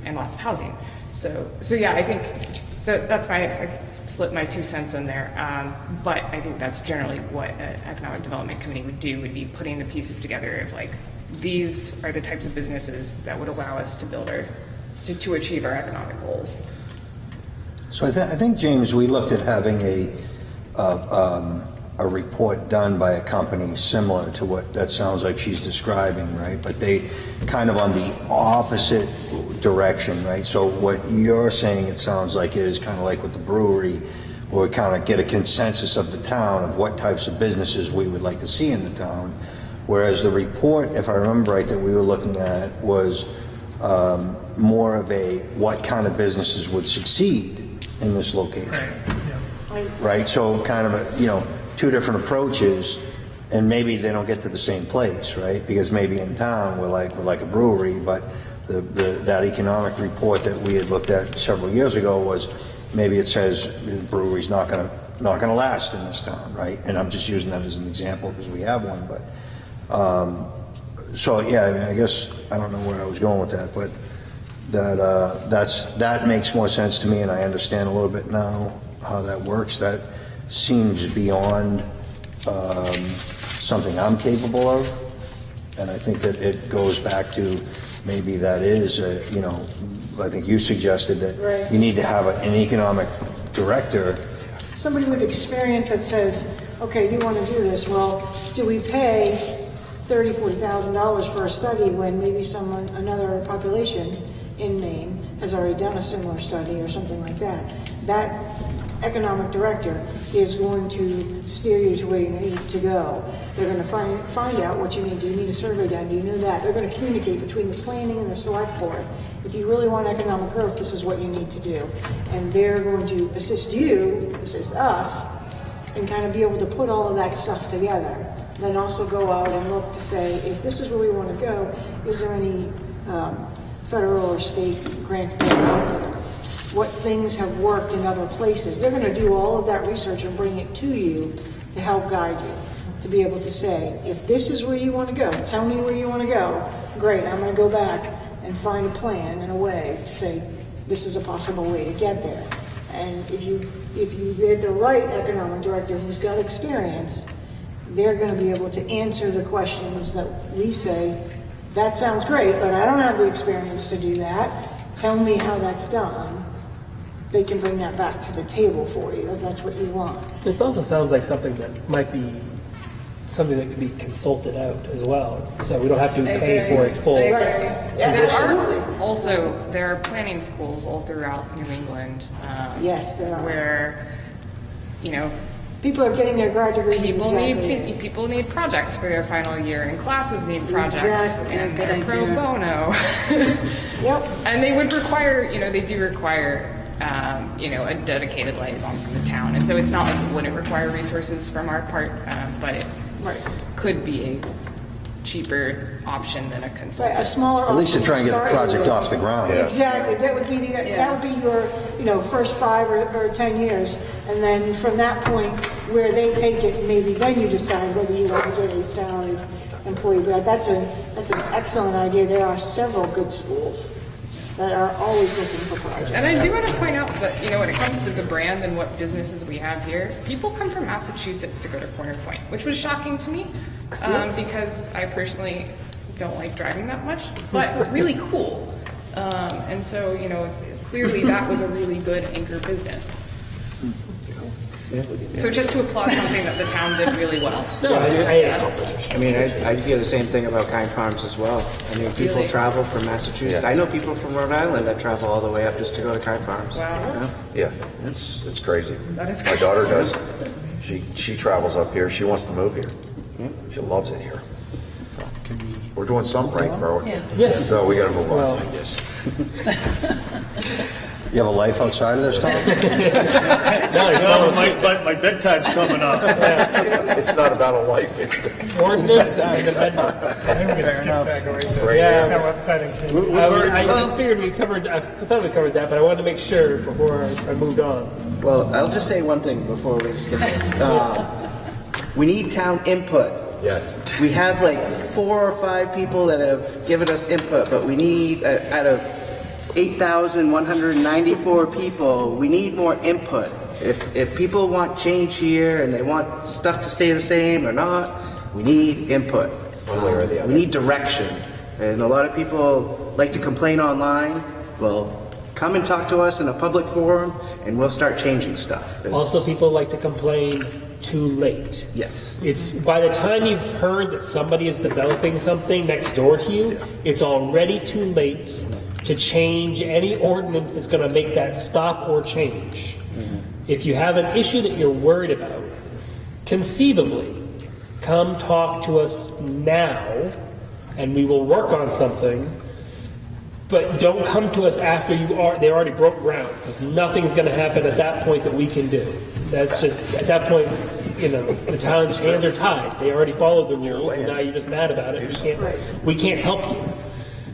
and lots of housing. So yeah, I think that's I slipped my 2 cents in there. But I think that's generally what an economic development committee would do, would be putting the pieces together of like, these are the types of businesses that would allow us to build to achieve our economic goals. So I think, James, we looked at having a report done by a company similar to what that sounds like she's describing, right? But they kind of on the opposite direction, right? So what you're saying, it sounds like, is kind of like with the brewery, where we kind of get a consensus of the town of what types of businesses we would like to see in the town. Whereas the report, if I remember right, that we were looking at was more of a what kind of businesses would succeed in this location. Right? So kind of a, two different approaches, and maybe they don't get to the same place, right? Because maybe in town we're like a brewery, but that economic report that we had looked at several years ago was maybe it says the brewery's not going to last in this town, right? And I'm just using that as an example because we have one, but so yeah, I mean, I guess I don't know where I was going with that, but that makes more sense to me, and I understand a little bit now how that works. That seems beyond something I'm capable of, and I think that it goes back to maybe that is, I think you suggested that you need to have an economic director. Somebody with experience that says, okay, you want to do this, well, do we pay $30,000, $40,000 for a study when maybe another population in Maine has already done a similar study or something like that? that economic director is going to steer you to where you need to go. They're going to find out what you need. Do you need a survey done? Do you know that? They're going to communicate between the planning and the select board. If you really want economic growth, this is what you need to do. And they're going to assist you, assist us, and kind of be able to put all of that stuff together. Then also go out and look to say, if this is where we want to go, is there any federal or state grants that are out there? What things have worked in other places? They're going to do all of that research and bring it to you to help guide you, to be able to say, if this is where you want to go, tell me where you want to go. Great, I'm going to go back and find a plan and a way to say, this is a possible way to get there. And if you get the right economic director who's got experience, they're going to be able to answer the questions that we say, that sounds great, but I don't have the experience to do that. Tell me how that's done. They can bring that back to the table for you if that's what you want. It also sounds like something that might be something that could be consulted out as well. So we don't have to pay for a full position. There are planning schools all throughout New England. Yes, there are. Where, people are getting their grad degrees. People need projects for their final year, and classes need projects, Exactly. and they're pro bono. Yep. And they would require, they do require, a dedicated liaison from the town. And so it's not like it wouldn't require resources from our part, but it could be a cheaper option than a consultant. Right, a smaller. At least to try and get the option to project start off the ground. with. Exactly. That would be your first 5 or 10 years, and then from that point where they take it, maybe then you decide whether you want to get a salaried employee. But that's an excellent idea. There are several good schools that are always looking for projects. And I do want to point out that, when it comes to the brand and what businesses we have here, people come from Massachusetts to go to Corner Point, which was shocking to me because I personally don't like driving that much, but really cool. And so, clearly that was a really good anchor business. So just to applaud something that the town did really well. I hear the same thing about Kind Farms as well. People travel from Massachusetts. I know people from Rhode Island that travel all the way up just to go to Kind Farms. Wow. Yeah, it's crazy. That is My daughter does. She travels up here. She wants to move here. She loves it here. We're doing some right, bro. Yes. So we got to move on, I guess. You have a life outside of this, Tom? No, my bedtime's coming up. It's not about a life. It's Ordinance and amendments. I think we can skip back away to Yeah. our website and can. I figured we covered. I thought we covered that, but I wanted to make sure before I moved on. Well, I'll just say one thing before we skip it. We need town input. Yes. We have like 4 or 5 people that have given us input, but we need, out of 8,194 people, we need more input. If people want change here and they want stuff to stay the same or not, we need input. One way or the other. We need direction. And a lot of people like to complain online. Well, come and talk to us in a public forum and we'll start changing stuff. Also, people like to complain too late. Yes. It's by the time you've heard that somebody is developing something next door to you, it's already too late to change any ordinance that's going to make that stop or change. If you have an issue that you're worried about, conceivably, come talk to us now and we will work on something. But don't come to us after they already broke ground, because nothing's going to happen at that point that we can do. That's just, at that point, the town's hands are tied. They already followed the rules, and now you're just mad about it. We can't help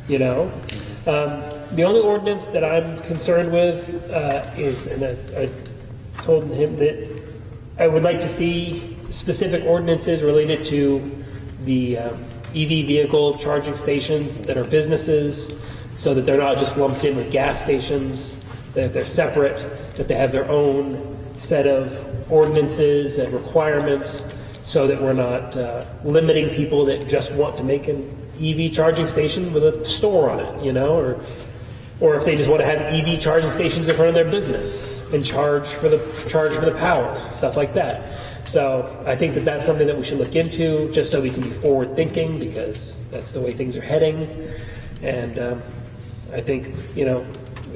you, The only ordinance that I'm concerned with is, and I told him that I would like to see specific ordinances related to the EV vehicle charging stations that are businesses, so that they're not just lumped in with gas stations, that they're separate, that they have their own set of ordinances and requirements, so that we're not limiting people that just want to make an EV charging station with a store on it, or if they just want to have EV charging stations in front of their business and charge for the power, stuff like that. So I think that that's something that we should look into, just so we can be forward thinking, because that's the way things are heading. And I think,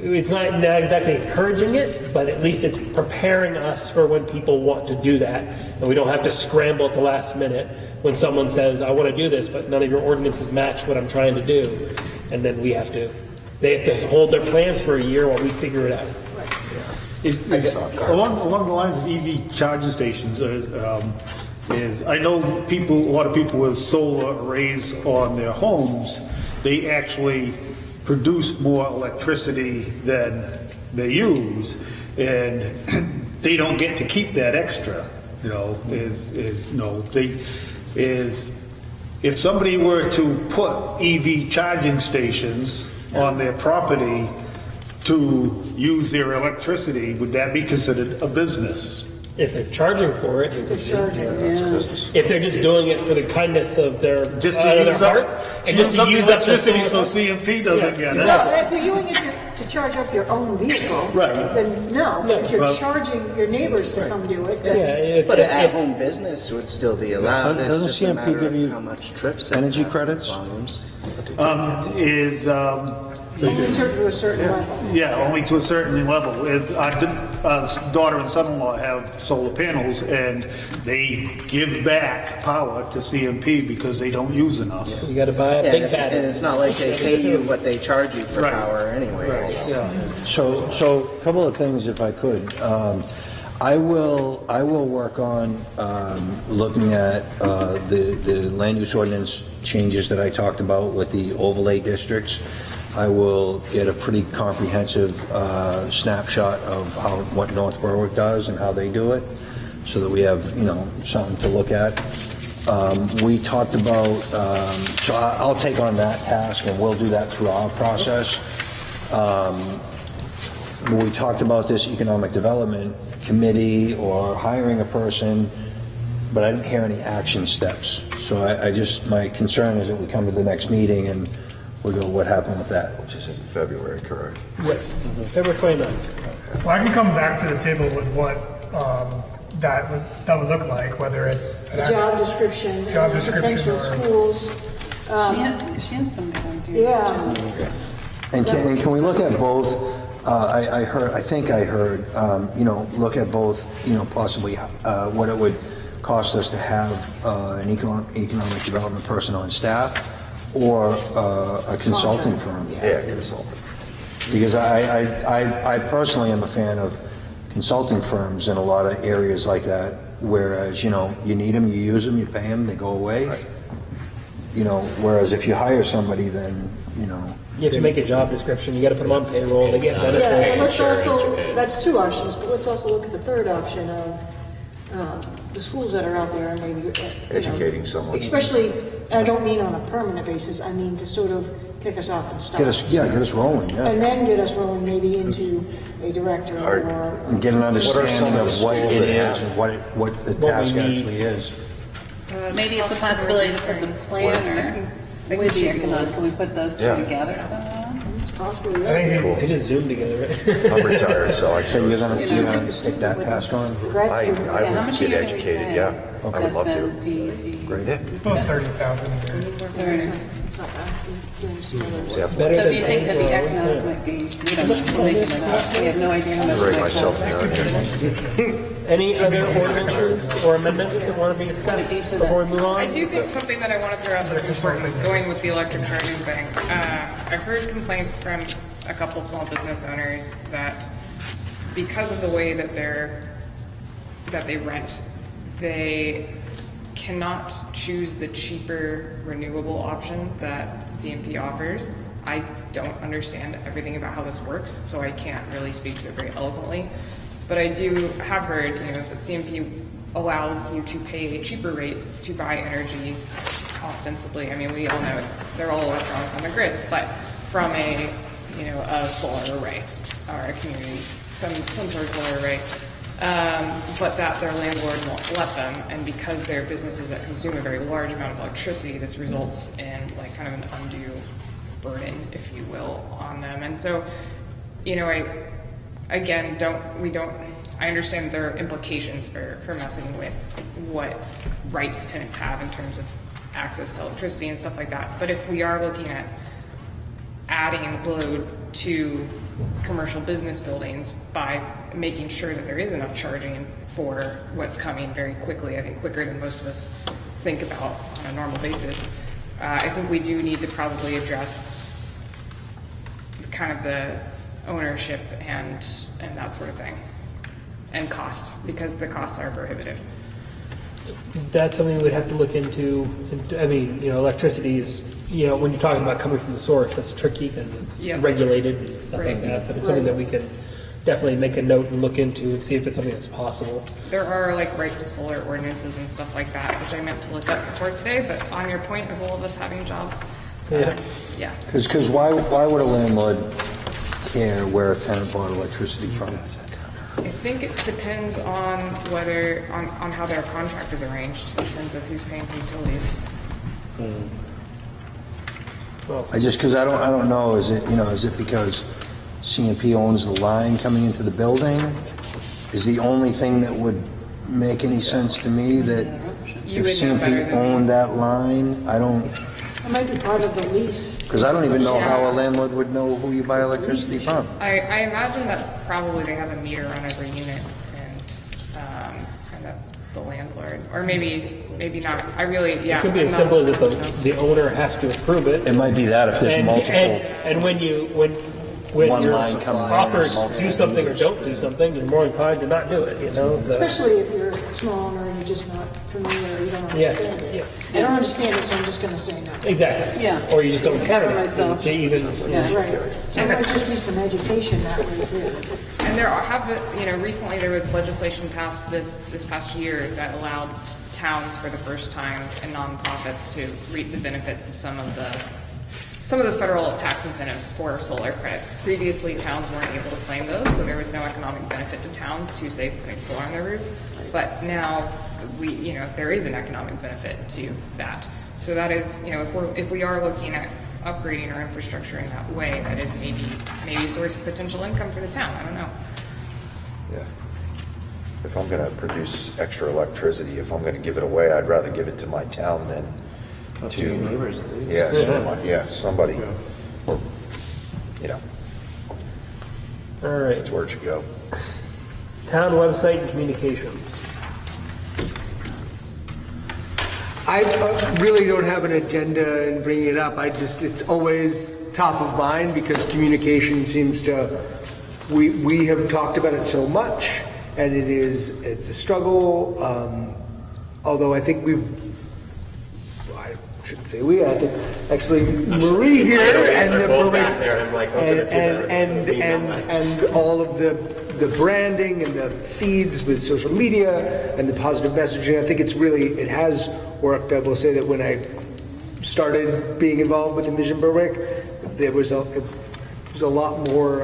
it's not exactly encouraging it, but at least it's preparing us for when people want to do that, and we don't have to scramble at the last minute when someone says, I want to do this, but none of your ordinances match what I'm trying to do, and then they have to hold their plans for a year while we figure it out. Along the lines of EV charging stations, is I know a lot of people with solar arrays on their homes, they actually produce more electricity than they use, and they don't get to keep that extra. If somebody were to put EV charging stations on their property to use their electricity, would that be considered a business? If they're charging for it, if they're just doing it for the kindness of their Just out of to use their up, hearts, and just to use up the electricity so solar- CMP doesn't get it. No, if you're doing it to charge up your own vehicle, Right. then no. If you're Well- charging your neighbors to come do it, then Yeah, But an at-home business would still be allowed. It's Doesn't just a CMP matter give of you how much trips it energy has, credits? volumes. only to a certain level. Yeah, only to a certain level. Our daughter and son-in-law have solar panels, and they give back power to CMP because they don't use enough. You got to buy a Yeah, big and battery. it's not like they pay you what they charge you for Right. power anyway. So a couple of things, if I could. I will work on looking at the land use ordinance changes that I talked about with the overlay districts. I will get a pretty comprehensive snapshot of what North Berwick does and how they do it, so that we have something to look at. We talked about, so I'll take on that task, and we'll do that through our process. We talked about this economic development committee or hiring a person, but I didn't hear any action steps. So my concern is that we come to the next meeting and we go, what happened with that? Which is in February, correct? Yes, February 29th. Well, I can come back to the table with what that would look like, whether it's an Job description, Job description potential or- schools. She had somebody on here. Yeah, And can we look at both? I think I heard, look at both, possibly what it would cost us to have an economic development person on staff or a consulting firm. Yeah, consultant. Because I personally am a fan of consulting firms in a lot of areas like that, whereas, you need them, you use them, you pay them, they go away. Right. Whereas if you hire somebody, then, You have to make a job description. You got to put them on payroll. They get yeah, benefits. and let's Insurance, also, okay. that's two options, but let's also look at the third option of the schools that are out there and maybe. Educating someone. Especially, I don't mean on a permanent basis, I mean to sort of kick us off and start. get us rolling, yeah. And then get us rolling maybe into a director or. And get an some understanding of of the what it schools they is have? and what the What we task need. actually is. Maybe it's a possibility to put the planner with the economic, can we put those two Yeah. together somehow? It's possible, I yeah. think They just zoom together. Right? I'm retired, so I So can. you're gonna take that task on? Grad I student. Yeah, how would much a get year do we educated, pay? yeah. I would love to. Great. Yeah. it's about 30,000 a year. It's not bad. It's doing some others. Yeah. Better So than do you think that the payroll, economic yeah. might be, we don't know, we're making it up, we have no idea how much. Bring it might myself cost. down. Any other ordinances or amendments that want to be discussed before we move I on? do think something that I want to throw out that's important, going with the electric charging thing. I've heard complaints from a couple small business owners that because of the way that they rent, they cannot choose the cheaper renewable option that CMP offers. I don't understand everything about how this works, so I can't really speak to it very eloquently. But I do have heard, that CMP allows you to pay a cheaper rate to buy energy ostensibly. I mean, we all know it, they're all electronics on the grid, but from a solar array or a community, some sort of solar array. But that their landlord won't let them, and because they're businesses that consume a very large amount of electricity, this results in kind of an undue burden, if you will, on them. And so, I understand there are implications for messing with what rights tenants have in terms of access to electricity and stuff like that. But if we are looking at adding load to commercial business buildings by making sure that there is enough charging for what's coming very quickly, I think quicker than most of us think about on a normal basis. I think we do need to probably address kind of the ownership and that sort of thing, and cost, because the costs are prohibitive. That's something we'd have to look into. I mean, electricity is, when you're talking about coming from the source, that's tricky because it's Yep. regulated and stuff Right. like that. But it's something that we can definitely make a note and look into and see if it's something that's possible. There are like right to solar ordinances and stuff like that, which I meant to look up before today, but on your point of all of us having jobs, Yeah. yeah. Because why would a landlord care where a tenant bought electricity from? I think it depends on whether, on how their contract is arranged in terms of who's paying for utilities. Because I don't know, is it because CMP owns the line coming into the building? Is the only thing that would make any sense to me that You if would know better CMP than me. owned that line, It might be part of the lease. because I don't even know how a landlord would know who you buy electricity from. I imagine that probably they have a meter on every unit and kind of the landlord, or maybe not. I really, yeah. It could be I'm as not- simple as if the owner has to approve it. It might be that if there's multiple. And when One you're line coming in, offered multiple do something or don't do something, you're more inclined to not do it, So Especially if you're a small owner and you're just not familiar, or you don't understand it. I don't understand it, so I'm just gonna say no. exactly. Yeah. Or you just don't care Cover enough myself. to even. Right. There might just be some education that way too. And there recently there was legislation passed this past year that allowed towns for the first time and nonprofits to reap the benefits of some of the federal tax incentives for solar credits. Previously, towns weren't able to claim those, so there was no economic benefit to towns to, say, putting solar on their roofs. But now, there is an economic benefit to that. So that is, if we are looking at upgrading our infrastructure in that way, that is maybe a source of potential income for the town. I don't know. Yeah. If I'm going to produce extra electricity, if I'm going to give it away, I'd rather give it to my town than To your neighbors at least. Yeah, somebody, or, All right. that's where it should go. Town website and communications. I really don't have an agenda in bringing it up. It's always top of mind because communication seems to, we have talked about it so much, and it's a struggle. Although I think I shouldn't say we, I think actually Marie here and the and all of the branding and the feeds with social media and the positive messaging. I think it has worked. I will say that when I started being involved with Envision Berwick, it was a lot more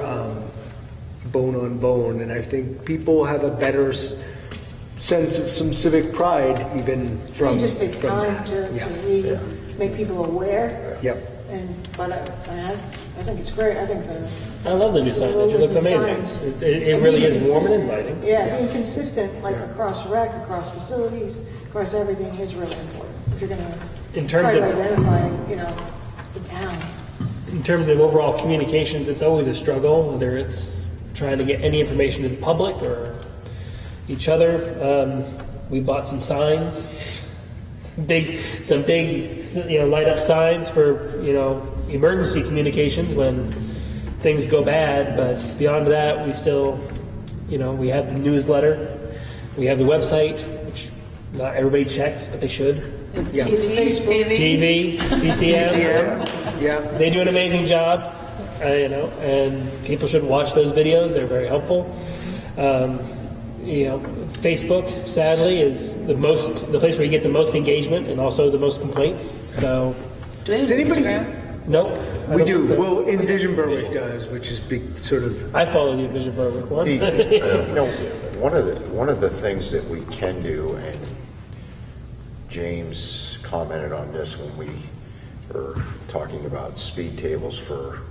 bone on bone, and I think people have a better sense of some civic pride even from. It just takes from time that. to Yeah. really make people aware. Yep. But I think it's great. I think I love the new signage. It looks amazing. It really is warm and inviting. Yeah, being consistent, like across rec, across facilities, across everything is really important. If you're gonna In terms try to of- identify, the town. In terms of overall communications, it's always a struggle, whether it's trying to get any information to the public or each other. We bought some signs, some big, light up signs for, emergency communications when things go bad. But beyond that, we still, we have the newsletter, we have the website, which not everybody checks, but they should. Yeah. TV, PCM. Yeah. They do an amazing job, and people should watch those videos. They're very helpful. Facebook, sadly, is the place where you get the most engagement and also the most complaints. So, Does anybody? nope. I We don't do. think so. Well, Envision Berwick does, which is big, sort of. I follow the Envision Berwick one. One of the things that we can do, and James commented on this when we were talking about speed tables for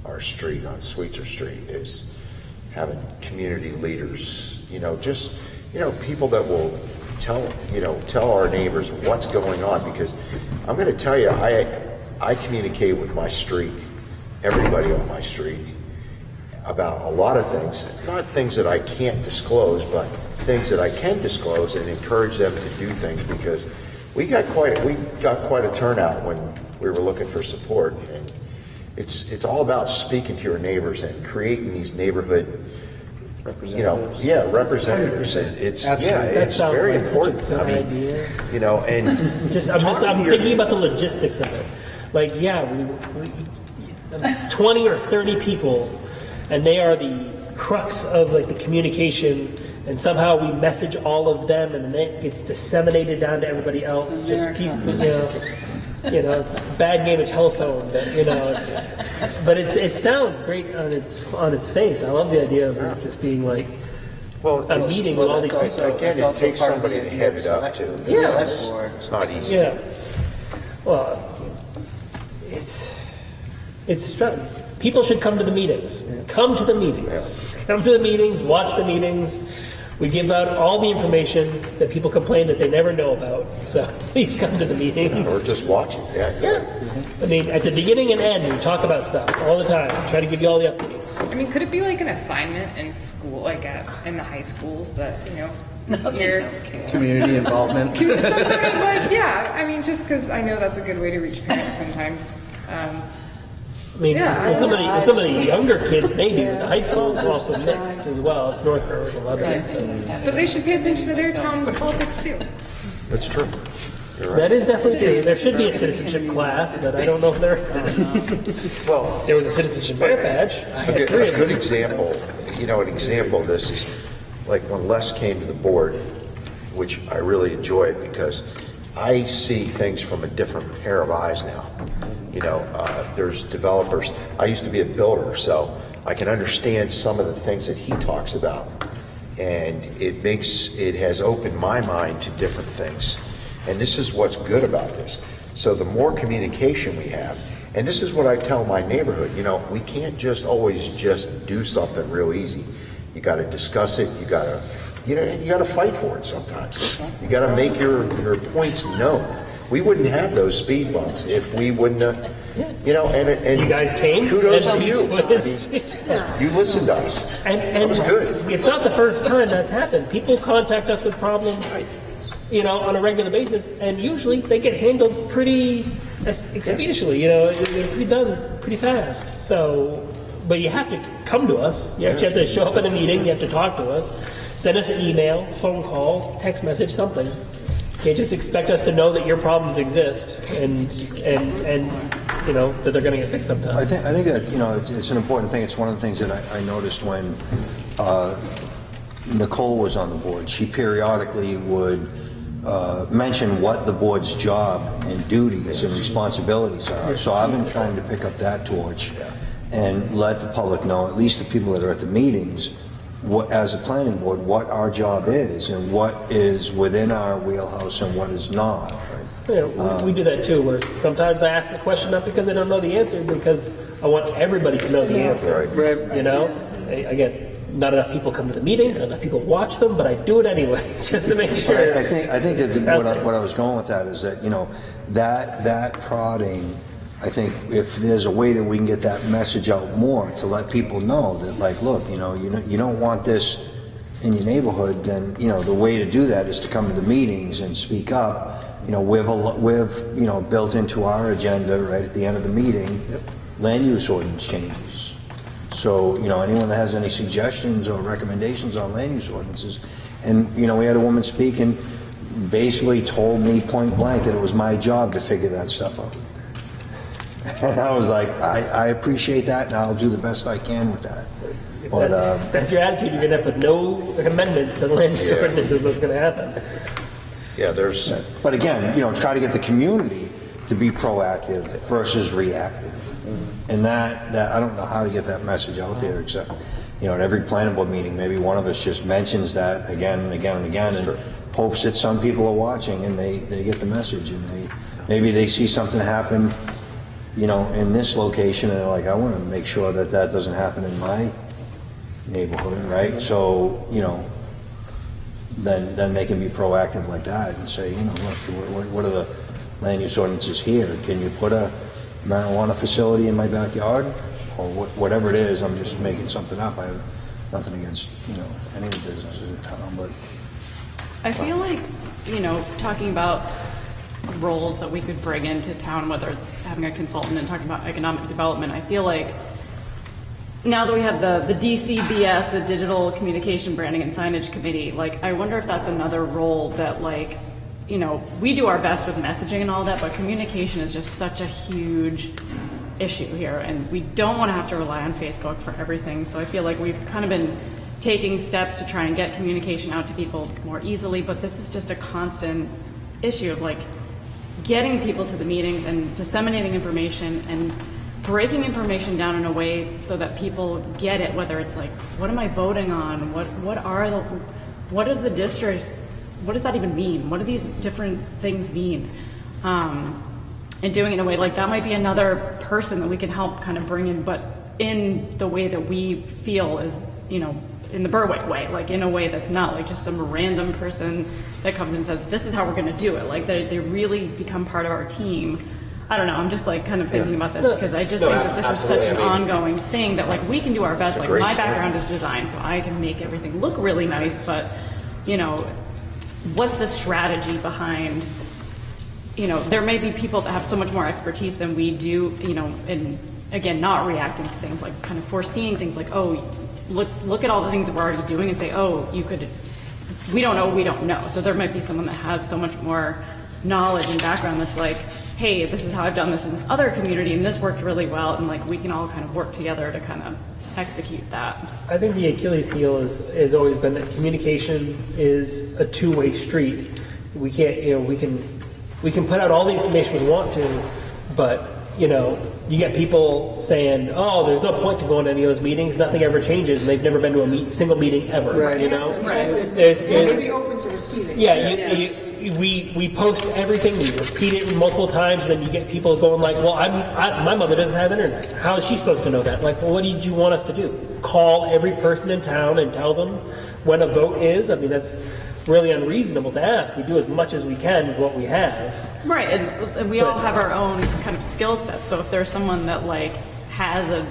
our street on Sweetser Street, is having community leaders, people that will tell our neighbors what's going on, because I'm going to tell you, I communicate with my street, everybody on my street, about a lot of things, not things that I can't disclose, but things that I can disclose, and encourage them to do things, because we got quite a turnout when we were looking for support, and it's all about speaking to your neighbors and creating these neighborhood representatives. Representatives. It's That it's sounds very like important. such a good idea. And I'm thinking about the logistics of it. Like, we 20 or 30 people, and they are the crux of like the communication, and somehow we message all of them, and then it gets disseminated down to everybody else. Just piecemeal, it's a bad game of telephone, but it sounds great on its face. I love the idea of it just being like a meeting with all these people. Again, it takes somebody to head it up too. It's not easy. Yeah. Well, it's people should come to the meetings. Come to the meetings. Come to the meetings. Watch the meetings. We give out all the information that people complain that they never know about. So please come to the meetings. Or just watch it. Yeah. I mean, at the beginning and end, we talk about stuff all the time. Try to give you all the updates. I mean, could it be like an assignment in school, like in the high schools that, Community involvement. Some sort of like, I mean, just because I know that's a good way to reach parents sometimes. I mean, with some of the younger kids, maybe, but the high schools are also mixed as well. It's North Berwick, Lebanon. So. But they should pay attention to their town politics too. That's true. You're right. That is definitely true. There should be a citizenship class, but I don't know if there is. Well, there was a citizenship merit badge. I had a three of good them. example, an example of this is like when Les came to the board, which I really enjoy because I see things from a different pair of eyes now. There's developers. I used to be a builder, so I can understand some of the things that he talks about. And it has opened my mind to different things. And this is what's good about this. So the more communication we have, and this is what I tell my neighborhood, we can't just always just do something real easy. You got to discuss it. You got to fight for it sometimes. You got to make your points known. We wouldn't have those speed bumps if we wouldn't have, and you guys came. Kudos and to you. You listened to us. And it was good. It's not the first time that's happened. People contact us with problems, on a regular basis, and usually they get handled pretty expeditiously. They're pretty done pretty fast. So, but you have to come to us. You actually have to show up at a meeting. You have to talk to us. Send us an email, phone call, text message, something. You can't just expect us to know that your problems exist and that they're going to get fixed sometime. I think that it's an important thing. It's one of the things that I noticed when Nicole was on the board. She periodically would mention what the board's job and duties and responsibilities are. So I've been trying to pick up that torch and let the public know, at least the people that are at the meetings, as a planning board, what our job is and what is within our wheelhouse and what is not. We do that too, where sometimes I ask a question not because I don't know the answer, because I want everybody to know the answer. Right. Again, not enough people come to the meetings, not enough people watch them, but I do it anyway, just to make sure. I think that what I was going with that is that, that prodding, I think if there's a way that we can get that message out more to let people know that, like, look, you don't want this in your neighborhood, then, the way to do that is to come to the meetings and speak up. We've built into our agenda right at the end of the meeting, land use ordinance changes. So, anyone that has any suggestions or recommendations on land use ordinances, and, we had a woman speak and basically told me point blank that it was my job to figure that stuff out. And I was like, I appreciate that, and I'll do the best I can with that. But, that's your attitude. You're going to have with no amendments to the land use ordinance is what's going to happen. Yeah, there's. But again, try to get the community to be proactive versus reactive. And that I don't know how to get that message out there, except, at every planning board meeting, maybe one of us just mentions that again and again and again, and hopes that some people are watching and they get the message, and maybe they see something happen, in this location, and they're like, I want to make sure that doesn't happen in my neighborhood, right? So, then they can be proactive like that and say, look, what are the land use ordinances here? Can you put a marijuana facility in my backyard? or whatever it is, I'm just making something up. I have nothing against, any of the businesses in town, but I feel like, talking about roles that we could bring into town, whether it's having a consultant and talking about economic development, I feel like now that we have the DCBS, the Digital Communication Branding and Signage Committee, like, I wonder if that's another role that, like, we do our best with messaging and all that, but communication is just such a huge issue here, and we don't want to have to rely on Facebook for everything. So I feel like we've kind of been taking steps to try and get communication out to people more easily, but this is just a constant issue of like getting people to the meetings and disseminating information and breaking information down in a way so that people get it, whether it's like, what am I voting on? What is the district, what does that even mean? What do these different things mean? And doing it in a way like that might be another person that we can help kind of bring in, but in the way that we feel is, in the Berwick way, like in a way that's not like just some random person that comes and says, this is how we're going to do it. Like they really become part of our team. I don't know. I'm just like kind of thinking about this because I just think that this is such an ongoing thing that like we can do our best. Like my background is design, so I can make everything look really nice, but what's the strategy behind, there may be people that have so much more expertise than we do, and again, not reacting to things, like kind of foreseeing things like, oh, look at all the things that we're already doing and say, oh, we don't know. So there might be someone that has so much more knowledge and background that's like, hey, this is how I've done this in this other community and this worked really well, and like we can all kind of work together to kind of execute that. I think the Achilles heel has always been that communication is a two-way street. We can't, we can put out all the information we want to, but you get people saying, oh, there's no point to going to any of those meetings. Nothing ever changes, and they've never been to a single meeting ever. Right. Right. There's Be open to receiving. yeah, we post everything, we repeat it multiple times, then you get people going like, well, my mother doesn't have internet. How is she supposed to know that? Like, well, what did you want us to do? Call every person in town and tell them when a vote is? I mean, that's really unreasonable to ask. We do as much as we can with what we have. Right, and we all have our own kind of skill sets. So if there's someone that like has a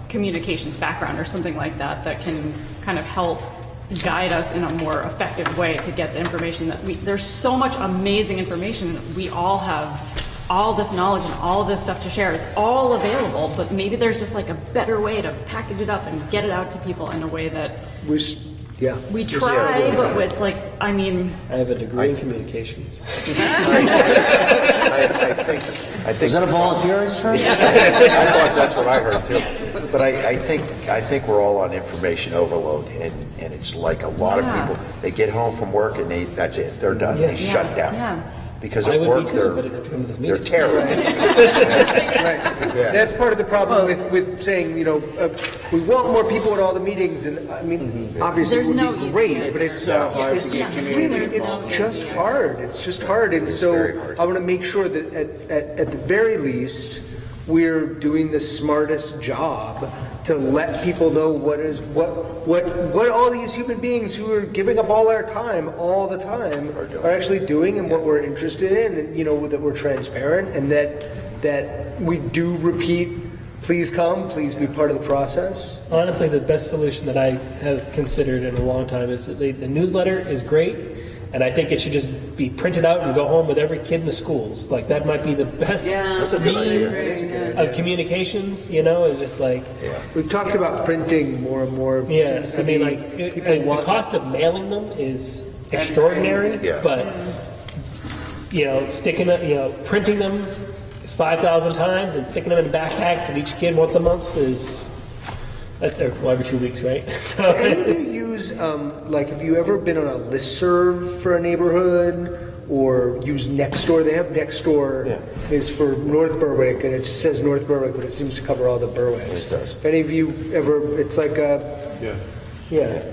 communications background or something like that that can kind of help guide us in a more effective way to get the information that there's so much amazing information. We all have all this knowledge and all of this stuff to share. It's all available, but maybe there's just like a better way to package it up and get it out to people in a way that we try, but it's like, I have a degree in communications. I think. is that a volunteer? I thought that's what I heard too. But I think we're all on information overload, and it's like a lot of people, they get home from work and that's it. They're done. They shut down. Yeah. Because at work they're terrorized. Right. That's part of the problem with saying, we want more people at all the meetings, and I mean, obviously it would be great, but it's hard to get community involved. it's just hard. It's just hard, and so I want to make sure that at the very least we're doing the smartest job to let people know what all these human beings who are giving up all our time all the time are actually doing, and what we're interested in, and that we're transparent, and that we do repeat, please come, please be part of the process. Honestly, the best solution that I have considered in a long time is that the newsletter is great, and I think it should just be printed out and go home with every kid in the schools. Like, that might be the best means of communications, it's just like... We've talked about printing more and more. Yeah, I mean, like, the cost of mailing them is extraordinary, but, printing them 5,000 times and sticking them in backpacks of each kid once a month is... every 2 weeks, right? So. Any of you use, have you ever been on a listserv for a neighborhood, or use Nextdoor? They have Nextdoor is for North Berwick, and it just says North Berwick, but it seems to cover all the Berwicks. It does. If any of you ever, it's like a... Yeah.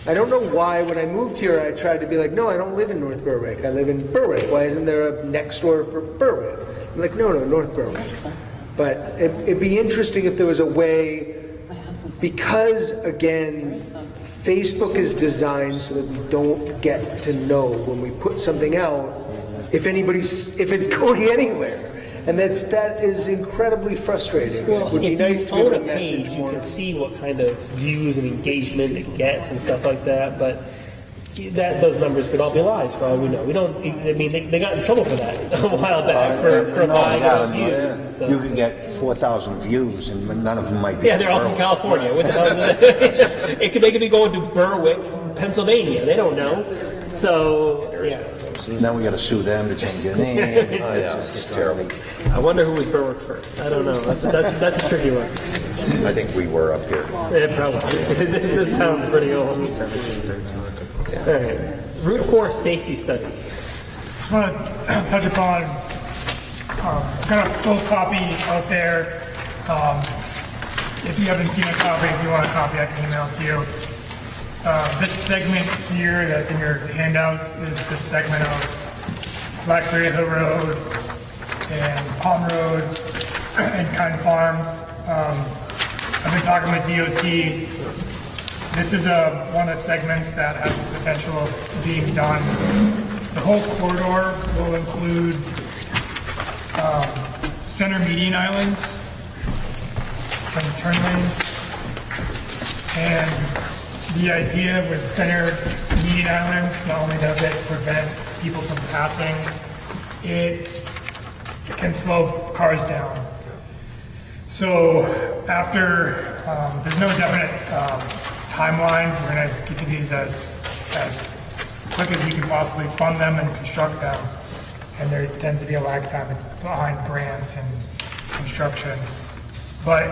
I don't know why when I moved here I tried to be like, no, I don't live in North Berwick. I live in Berwick. Why isn't there a Nextdoor for Berwick? I'm like, no, North Berwick. But it'd be interesting if there was a way... Because, again, Facebook is designed so that we don't get to know when we put something out if it's going anywhere. And that is incredibly frustrating. Well, It would be if nice you to be own able a to message page, you more. can see what kind of views and engagement it gets and stuff like that, but those numbers could all be lies for all we know. We don't, I mean, they got in trouble for that a while back for No, buying yeah, those views and stuff. You can get 4,000 views, and none of them might be. Yeah, they're all from California. What the hell? They could be going to Berwick, Pennsylvania. They don't know. So, yeah. Then we got to sue them to change their name. It's terrible. I wonder who was Berwick first. I don't know. That's a tricky one. I think we were up here. Yeah, probably. this town's pretty old. All right. Route 4 safety study. Just want to touch upon, got a full copy out there. If you haven't seen a copy, if you want a copy, I can email it to you. This segment here that's in your handouts is the segment of Blackberry Hill Road and Palm Road and Kind Farms. I've been talking with DOT. This is one of the segments that has the potential of being done. The whole corridor will include center median islands and turn lanes. And the idea with center median islands, not only does it prevent people from passing, it can slow cars down. So after, there's no definite timeline. We're going to get to these as quick as we can possibly fund them and construct them. And there tends to be a lag time behind grants and construction. But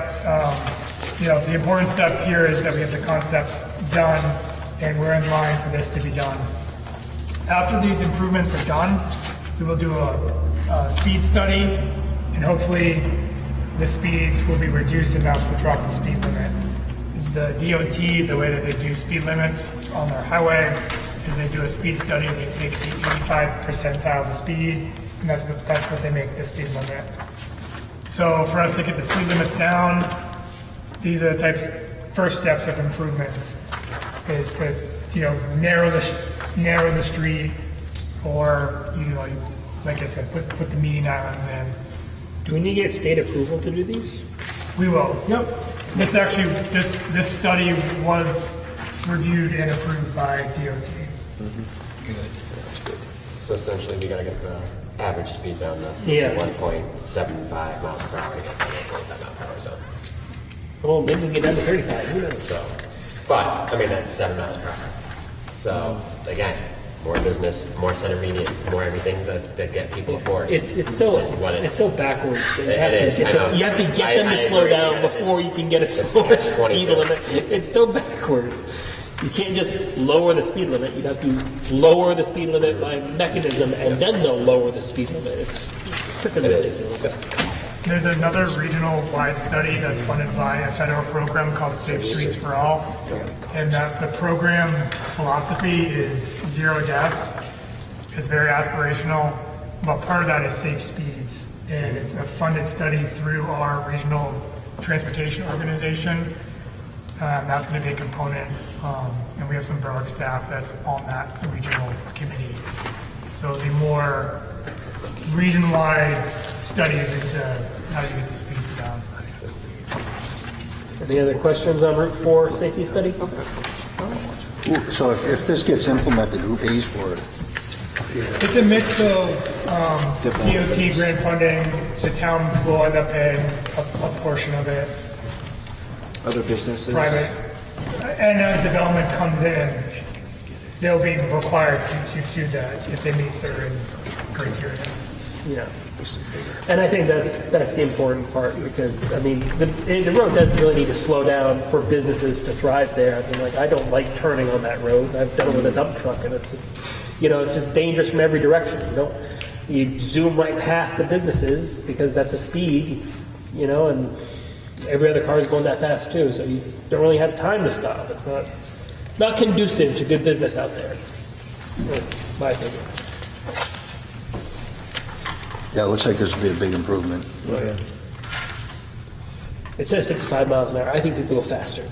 the important step here is that we have the concepts done, and we're in line for this to be done. After these improvements are done, we will do a speed study, and hopefully the speeds will be reduced enough to drop the speed limit. The DOT, the way that they do speed limits on their highway, is they do a speed study, they take the 85th percentile of the speed, and that's what they make the speed limit. So for us to get the speed limits down, these are the first steps of improvements, is to narrow the street, or like I said, put the median islands in. Do we need to get state approval to do these? We will. Yep. This study was reviewed and approved by DOT. So essentially, we gotta get the average speed down to 1.75 miles per hour to get to the 25 mile per hour zone. Well, maybe we can get down to 35. Who knows? So, but I mean that's 7 miles per hour. So again, more business, more center medians, more everything that get people to force. It's so backwards. You have to get them to slow down before you can get a slower speed limit. It's so backwards. You can't just lower the speed limit. You have to lower the speed limit by mechanism, and then they'll lower the speed limit. It's freaking ridiculous. There's another regional-wide study that's funded by a federal program called Safe Streets for All, and that the program philosophy is 0 deaths. It's very aspirational, but part of that is safe speeds, and it's a funded study through our regional transportation organization. That's going to be a component, and we have some Berwick staff that's on that regional committee. So it'll be more region-wide studies into how to get the speeds down. Any other questions on Route 4 safety study? So if this gets implemented, who pays for it? It's a mix of DOT grant funding. The town will end up paying a portion of it. Other businesses? Private. And as development comes in, they'll be required to do that if they meet certain criteria. Yeah. And I think that's the important part, because I mean the road does really need to slow down for businesses to thrive there. I mean, like, I don't like turning on that road. I've done it with a dump truck, and it's just it's just dangerous from every direction. You zoom right past the businesses because that's a speed, and every other car is going that fast too. So you don't really have time to stop. It's not conducive to good business out there. That's my opinion. Yeah, it looks like this would be a big improvement. Oh, yeah. It says 55 miles an hour. I think people go faster.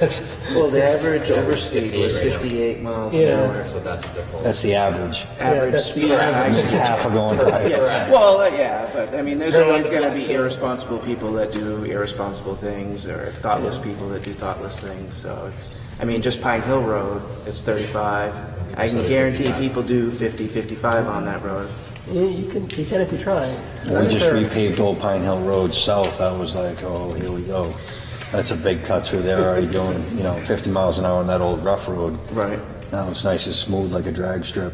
But That's just, Well, the average overspeed was 58 right now. 58 miles an Yeah. hour. So that's what they're pulling. That's the average. Average that's speed. the average. It's half a going by. Yeah. Well, yeah, but I mean, there's Turn on always the going to black be irresponsible people that do irresponsible things, or thoughtless people that do thoughtless things. So it's, I mean, just Pine Hill Road, it's 35. I can guarantee people do 50, 55 on that road. yeah, you can if you try. We just repaved Old Pine Hill Road south. I was like, oh, here we go. That's a big cut through there, already doing, 50 miles an hour on that old rough road. Right. Now it's nice and smooth like a drag strip.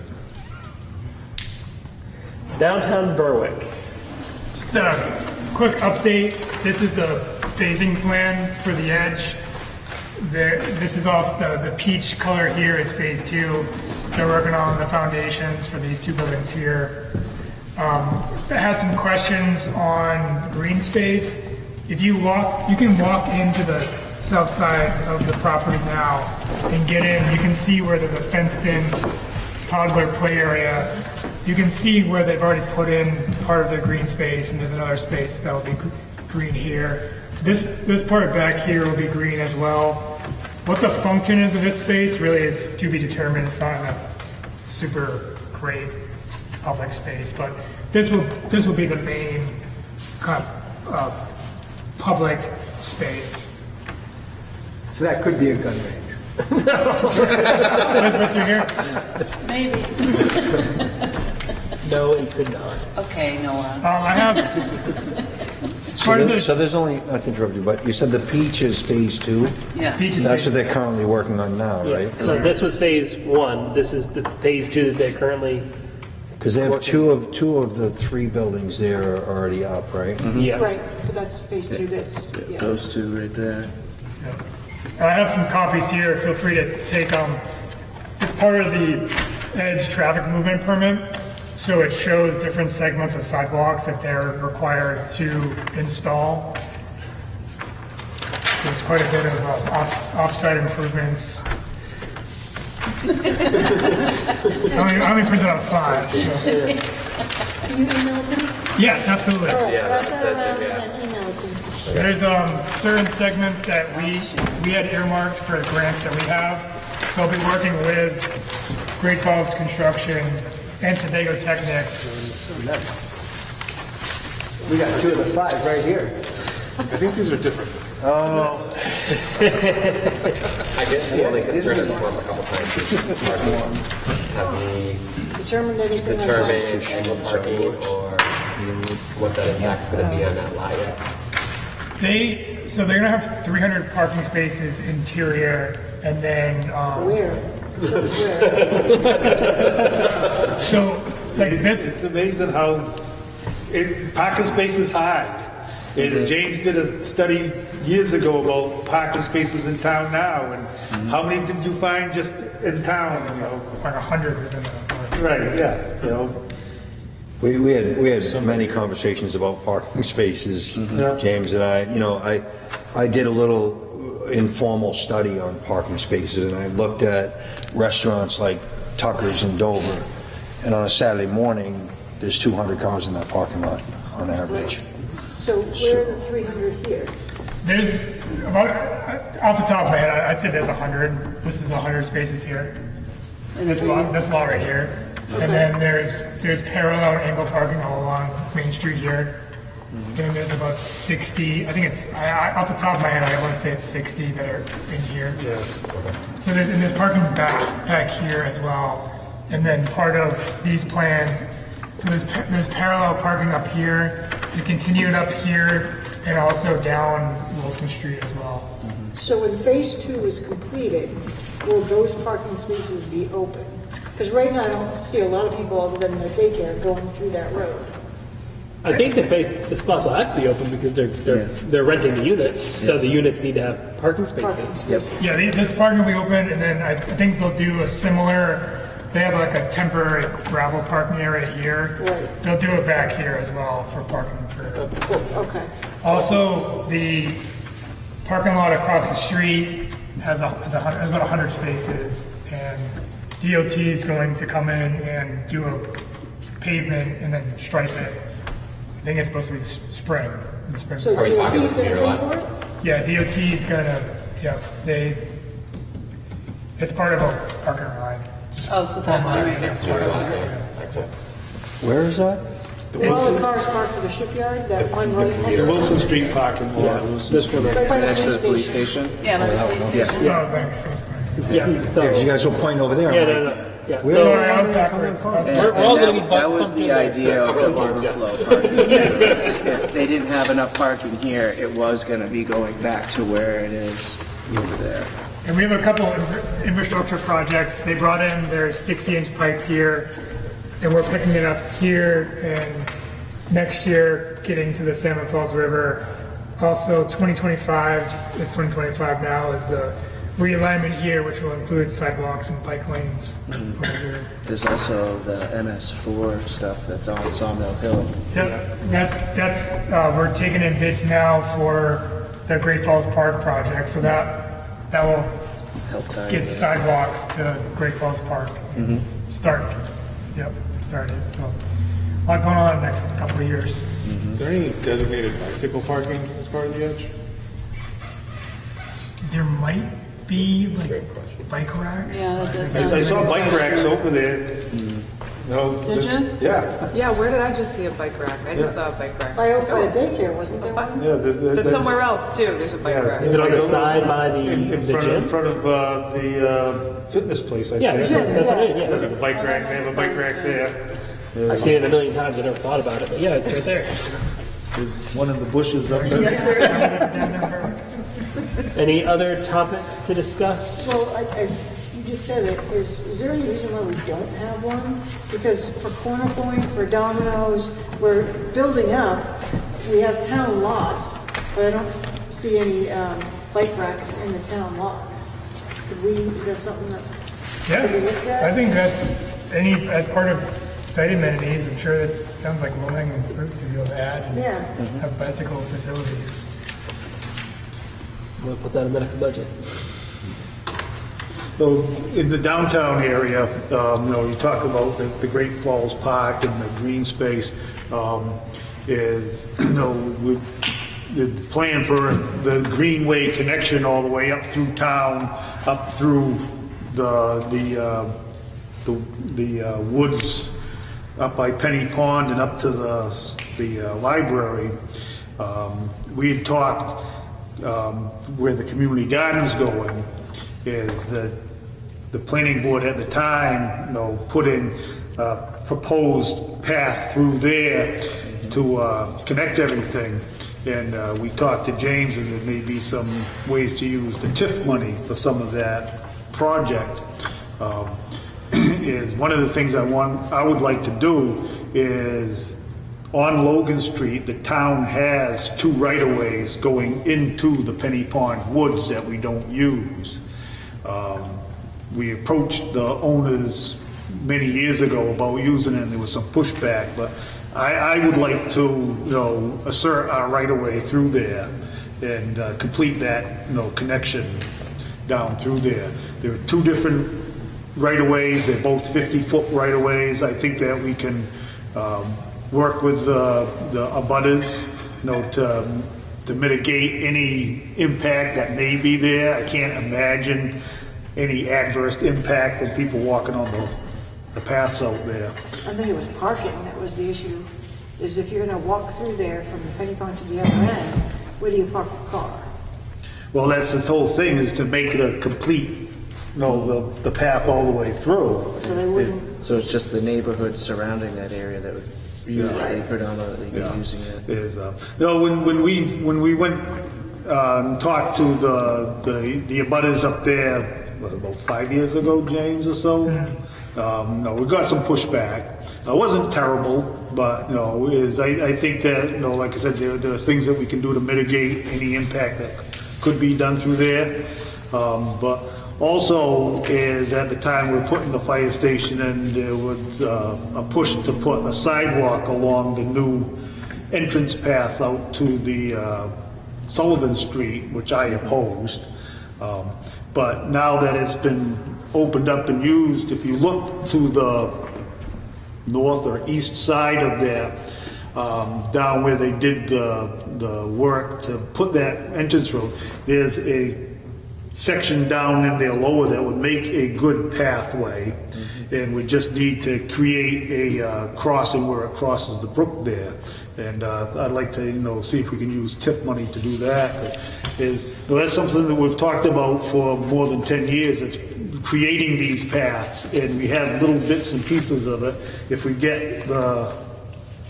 Downtown Berwick. Just a quick update. This is the phasing plan for the edge. This is off the peach color here is phase 2. They're working on the foundations for these 2 buildings here. I had some questions on green space. If you can walk into the south side of the property now and get in. You can see where there's a fenced-in toddler play area. You can see where they've already put in part of their green space, and there's another space that will be green here. This part back here will be green as well. What the function is of this space really is to be determined. It's not a super great public space, but this will be the main kind of public space. So that could be a gun range. What's in here? Maybe. No, it could not. Okay, Noah. I have part of So the there's only, not to interrupt you, but you said the peach is phase 2? Yeah. peaches. That's what they're currently working on now, Yeah. right? So this was phase 1. This is the phase 2 that they're currently. Because they have two of the 3 buildings there are already up, right? Yeah. Right, because that's phase 2, that's, yeah. Those two right there. I have some copies here. Feel free to take them. It's part of the Edge traffic movement permit. So it shows different segments of sidewalks that they're required to install. There's quite a bit of off-site improvements. I only printed out 5. So. Can you email it to me? Yes, absolutely. Oh, pass that around and email it to me. There's certain segments that we had earmarked for grants that we have. So I'll be working with Great Falls Construction and Sebago Technics. Nice. We got 2 of the 5 right here. I think these are different. I guess the only concern has come up a couple times is parking. Have we Determine anything. on determined that. angle parking or what that impact's going to be on that lot yet? So they're gonna have 300 parking spaces interior, and then Where? Show us where. so like this. It's amazing how parking space is high. And James did a study years ago about parking spaces in town now, and how many did you find just in town? Like 100 within the Right, yeah, We had many conversations about parking spaces, James and I. I did a little informal study on parking spaces, and I looked at restaurants like Tucker's in Dover, and on a Saturday morning, there's 200 cars in that parking lot on average. So where are the 300 here? There's about off the top of my head, I'd say there's 100. This is 100 spaces here. This lot right here, and then there's parallel angle parking all along Main Street here. Then there's about 60. I think it's off the top of my head. I want to say it's 60 that are in here. Yeah. So there's parking back here as well, and then part of these plans. So there's parallel parking up here. They continue it up here and also down Wilson Street as well. So when phase 2 is completed, will those parking spaces be open? Because right now I don't see a lot of people other than the daycare going through that road. I think the spots will have to be open because they're renting the units, so the units need to have parking spaces. Yeah, this parking will be open, and then I think they'll do a similar. They have like a temporary gravel parking area here. Right. They'll do it back here as well for parking for. Okay. Also, the parking lot across the street has about 100 spaces, and DOT is going to come in and do a pavement and then stripe it. I think it's supposed to be spring. In the spring. So Are we DOT talking is going to commuter pay lot? for it? Yeah, DOT is going to Yep, it's part of a park and ride. Oh, so that might be next door. Where is that? Where all the cars parked for the shipyard, that one right next The to Wilson Street parking lot. This one, right by the Next to the police police station. station. Yeah, that's the police station. Oh, thanks. That's fine. yeah, so, You guys were pointing over there. yeah, I'm no, like, no, yeah. Where So, Sorry, I was backwards. We're all gonna be That was the idea of the overflow parking. If they didn't have enough parking here, it was gonna be going back to where it is over there. And we have a couple of infrastructure projects. They brought in their 60-inch pipe here, and we're picking it up here, and next year getting to the Salmon Falls River. Also, 2025, it's 2025 now, is the realignment here, which will include sidewalks and bike lanes over here. There's also the MS4 stuff that's on Sawmill Hill. Yep, that's we're taking in bids now for the Great Falls Park project, so that will Help tie get it. sidewalks to Great Falls Park. Started. So a lot going on in the next couple of years. Is there any designated bicycle parking as part of the edge? There might be like bike racks. Yeah, that does I sound. saw bike racks over there. No. Did you? Yeah. Yeah, where did I just see a bike rack? I just saw a bike rack. By the daycare, wasn't there one? Yeah. But somewhere else too, there's a bike Yeah. rack. Is it on the side by In the front gym? in front of the fitness place, I Yeah, think. that's what I mean, Yeah, yeah. the bike rack, they have a bike rack there. I've seen it a million times, I never thought about it, but yeah, it's right there. There's one in the bushes up there. Any other topics to discuss? Well, you just said it, is there any reason why we don't have one? Because for Corner Point, for Domino's, we're building up, we have town lots, but I don't see any bike racks in the town lots. Is that something that could be looked Yeah, at? I think that's as part of site amenities. I'm sure that sounds like low-hanging fruit to be able to add and Yeah. have bicycle facilities. We'll put that in the next budget. So in the downtown area, you talk about the Great Falls Park and the green space, with the plan for the Greenway connection all the way up through town, up through the woods, up by Penny Pond and up to the library. We had talked where the community garden's going is that the planning board at the time, put in a proposed path through there to connect everything. And we talked to James, and there may be some ways to use the TIF money for some of that project. Is one of the things I would like to do is on Logan Street, the town has 2 right-of-ways going into the Penny Pond Woods that we don't use. We approached the owners many years ago about using it, and there was some pushback, but I would like to, assert our right-of-way through there and complete that, connection down through there. There are 2 different right-of-ways, they're both 50-foot right-of-ways. I think that we can work with the abutters, to mitigate any impact that may be there. I can't imagine any adverse impact from people walking on the paths out there. I think it was parking that was the issue, is if you're gonna walk through there from the Penny Pond to the other end, where do you park the car? Well, that's the whole thing, is to make it a complete, the path all the way through. So they wouldn't, So it's just the neighborhood surrounding that area that would usually predominantly be using it. When we went and talked to the abutters up there, about 5 years ago, James, or so, we got some pushback. It wasn't terrible, but I think that like I said, there's things that we can do to mitigate any impact that could be done through there. But also, is at the time we were putting the fire station in, there was a push to put a sidewalk along the new entrance path out to the Sullivan Street, which I opposed. But now that it's been opened up and used, if you look to the north or east side of that, down where they did the work to put that entrance road, there's a section down in there lower that would make a good pathway. And we just need to create a crossing where it crosses the brook there. And I'd like to, see if we can use TIF money to do that. That's something that we've talked about for more than 10 years, of creating these paths. And we have little bits and pieces of it. If we get the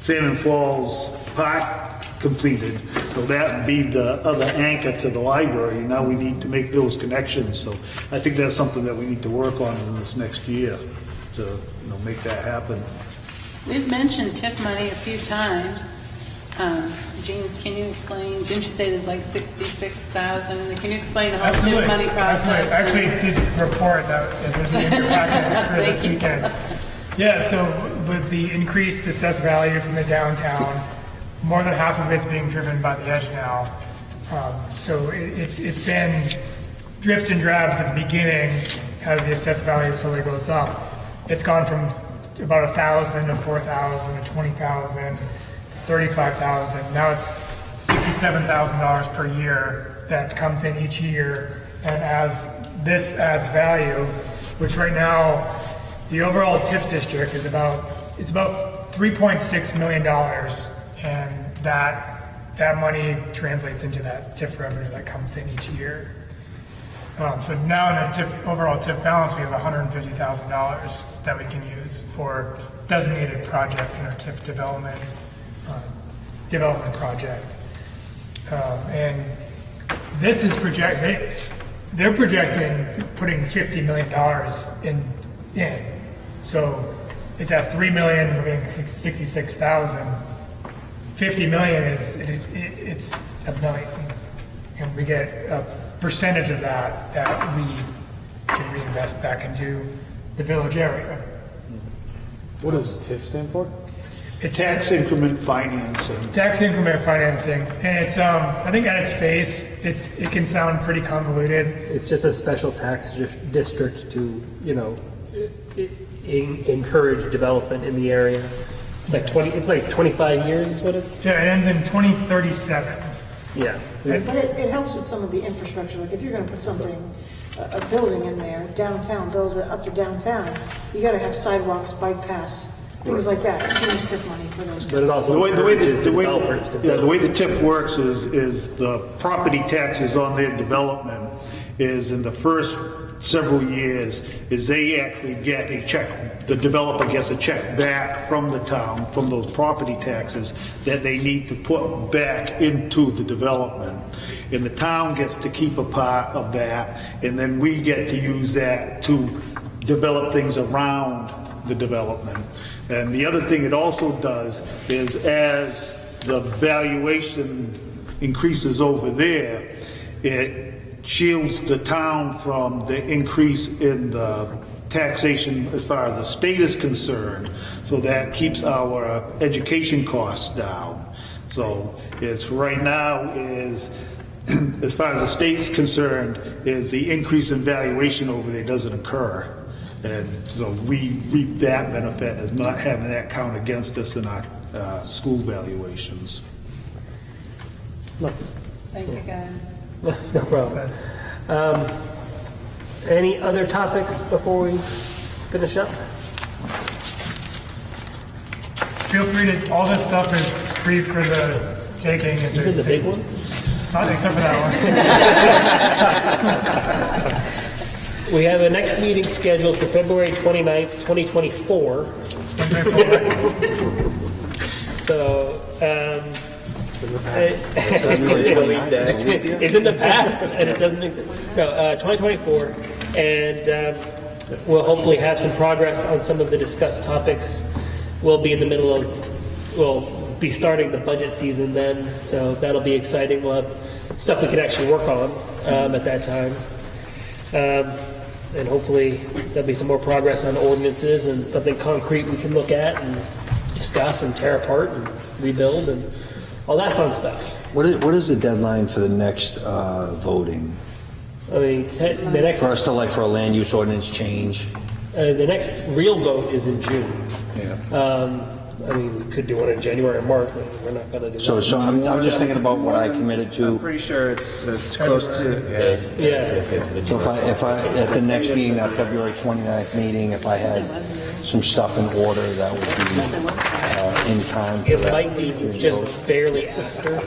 Salmon Falls Park completed, so that would be the other anchor to the library. Now we need to make those connections. So I think that's something that we need to work on in this next year to make that happen. We've mentioned TIF money a few times. James, can you explain, didn't you say there's like 66,000? Can you explain the whole TIF money process? Absolutely. I actually did report that is going to be in your packets for this weekend. Yeah, so with the increased assessed value from the downtown, more than half of it's being driven by the edge now. So it's been drips and drabs at the beginning as the assessed value slowly goes up. It's gone from about 1,000 to 4,000 to 20,000 to 35,000. Now it's $67,000 per year that comes in each year. And as this adds value, which right now the overall TIF district is about $3.6 million. And that money translates into that TIF revenue that comes in each year. So now in the overall TIF balance, we have $150,000 that we can use for designated projects in our TIF development project. And this is they're projecting putting $50 million in. So it's at $3 million, we're getting $66,000. $50 million it's $1 million, and we get a percentage of that we can reinvest back into the village area. What does TIF stand for? It's tax increment financing. Tax increment financing, and it's I think at its face it can sound pretty convoluted. It's just a special tax district to encourage development in the area. It's like 25 years is what it's. Yeah, it ends in 2037. Yeah. But it helps with some of the infrastructure. Like if you're going to put something, a building in there, downtown, build it up to downtown, you got to have sidewalks, bike paths, things like that. You can use TIF money for those. But it also the way encourages the developers to build. the way the TIF works is the property taxes on their development is in the first several years is they actually get a check. The developer gets a check back from the town, from those property taxes that they need to put back into the development. And the town gets to keep a part of that, and then we get to use that to develop things around the development. And the other thing it also does is as the valuation increases over there, it shields the town from the increase in the taxation as far as the state is concerned, so that keeps our education costs down. So it's right now is, as far as the state's concerned, is the increase in valuation over there doesn't occur. And so we reap that benefit as not having that count against us in our school valuations. Nice. Thank you, guys. No problem. Any other topics before we finish up? Feel free to. All this stuff is free for the taking. If This is a big one? Not except for that one. We have a next meeting scheduled for February 29th, 2024. So, it's in the past and it doesn't exist. No, 2024, and we'll hopefully have some progress on some of the discussed topics. We'll be in the middle of, we'll be starting the budget season then, so that'll be exciting. We'll have stuff we can actually work on at that time. And hopefully there'll be some more progress on ordinances and something concrete we can look at and discuss and tear apart and rebuild and all that fun stuff. What is the deadline for the next voting? I mean, the next For us to for a land use ordinance change? the next real vote is in June. Yeah. I mean, we could do one in January or March, but we're not gonna do So, that. so I'm just thinking about what I committed I'm to. pretty sure it's close to, Yeah. So if I, at the next meeting, that February 29th meeting, if I had some stuff in order, that would be in time for It that. might be just barely after.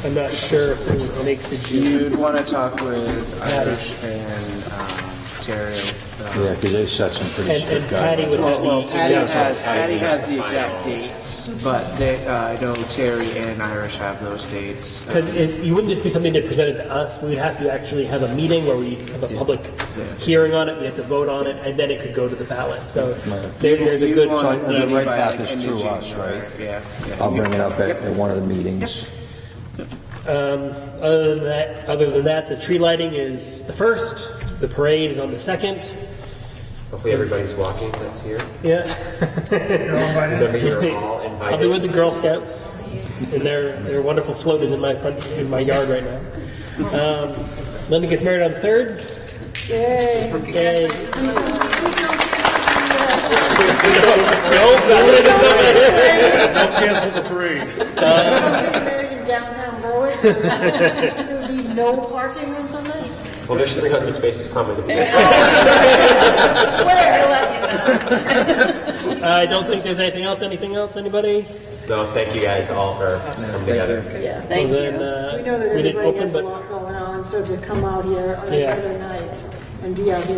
I'm not sure if it would make the June. You'd want to talk with Irish and Terry. Yeah, because they set some pretty And strict Patty would guidelines. have the Patty has the exact dates, but they, I know Terry and Irish have those dates. Because it wouldn't just be something that presented to us. We would have to actually have a meeting where we have a public hearing on it. We have to vote on it, and then it could go to the ballot. So there's a good. So the Maybe right by, path like, is end of through us, January. right? Yeah. I'll bring it up at one of the meetings. Other than that, the tree lighting is the 1st. The parade is on the 2nd. Hopefully everybody's walking that's here. Yeah. Remember, you're all I'll be invited. with the Girl Scouts, and their wonderful float is in my yard right now. Linda gets married on the 3rd. Yay. Yay. Don't cancel the parade. Married in downtown Berwick, so there would be no parking on Sunday? Well, there's 300 spaces coming to be. I don't think there's anything else. Anything else? Anybody? No, thank you guys all for coming together. Yeah. Thank you. We know that We didn't everybody open, has a but lot going on, so to come out here on Yeah. another night and be out here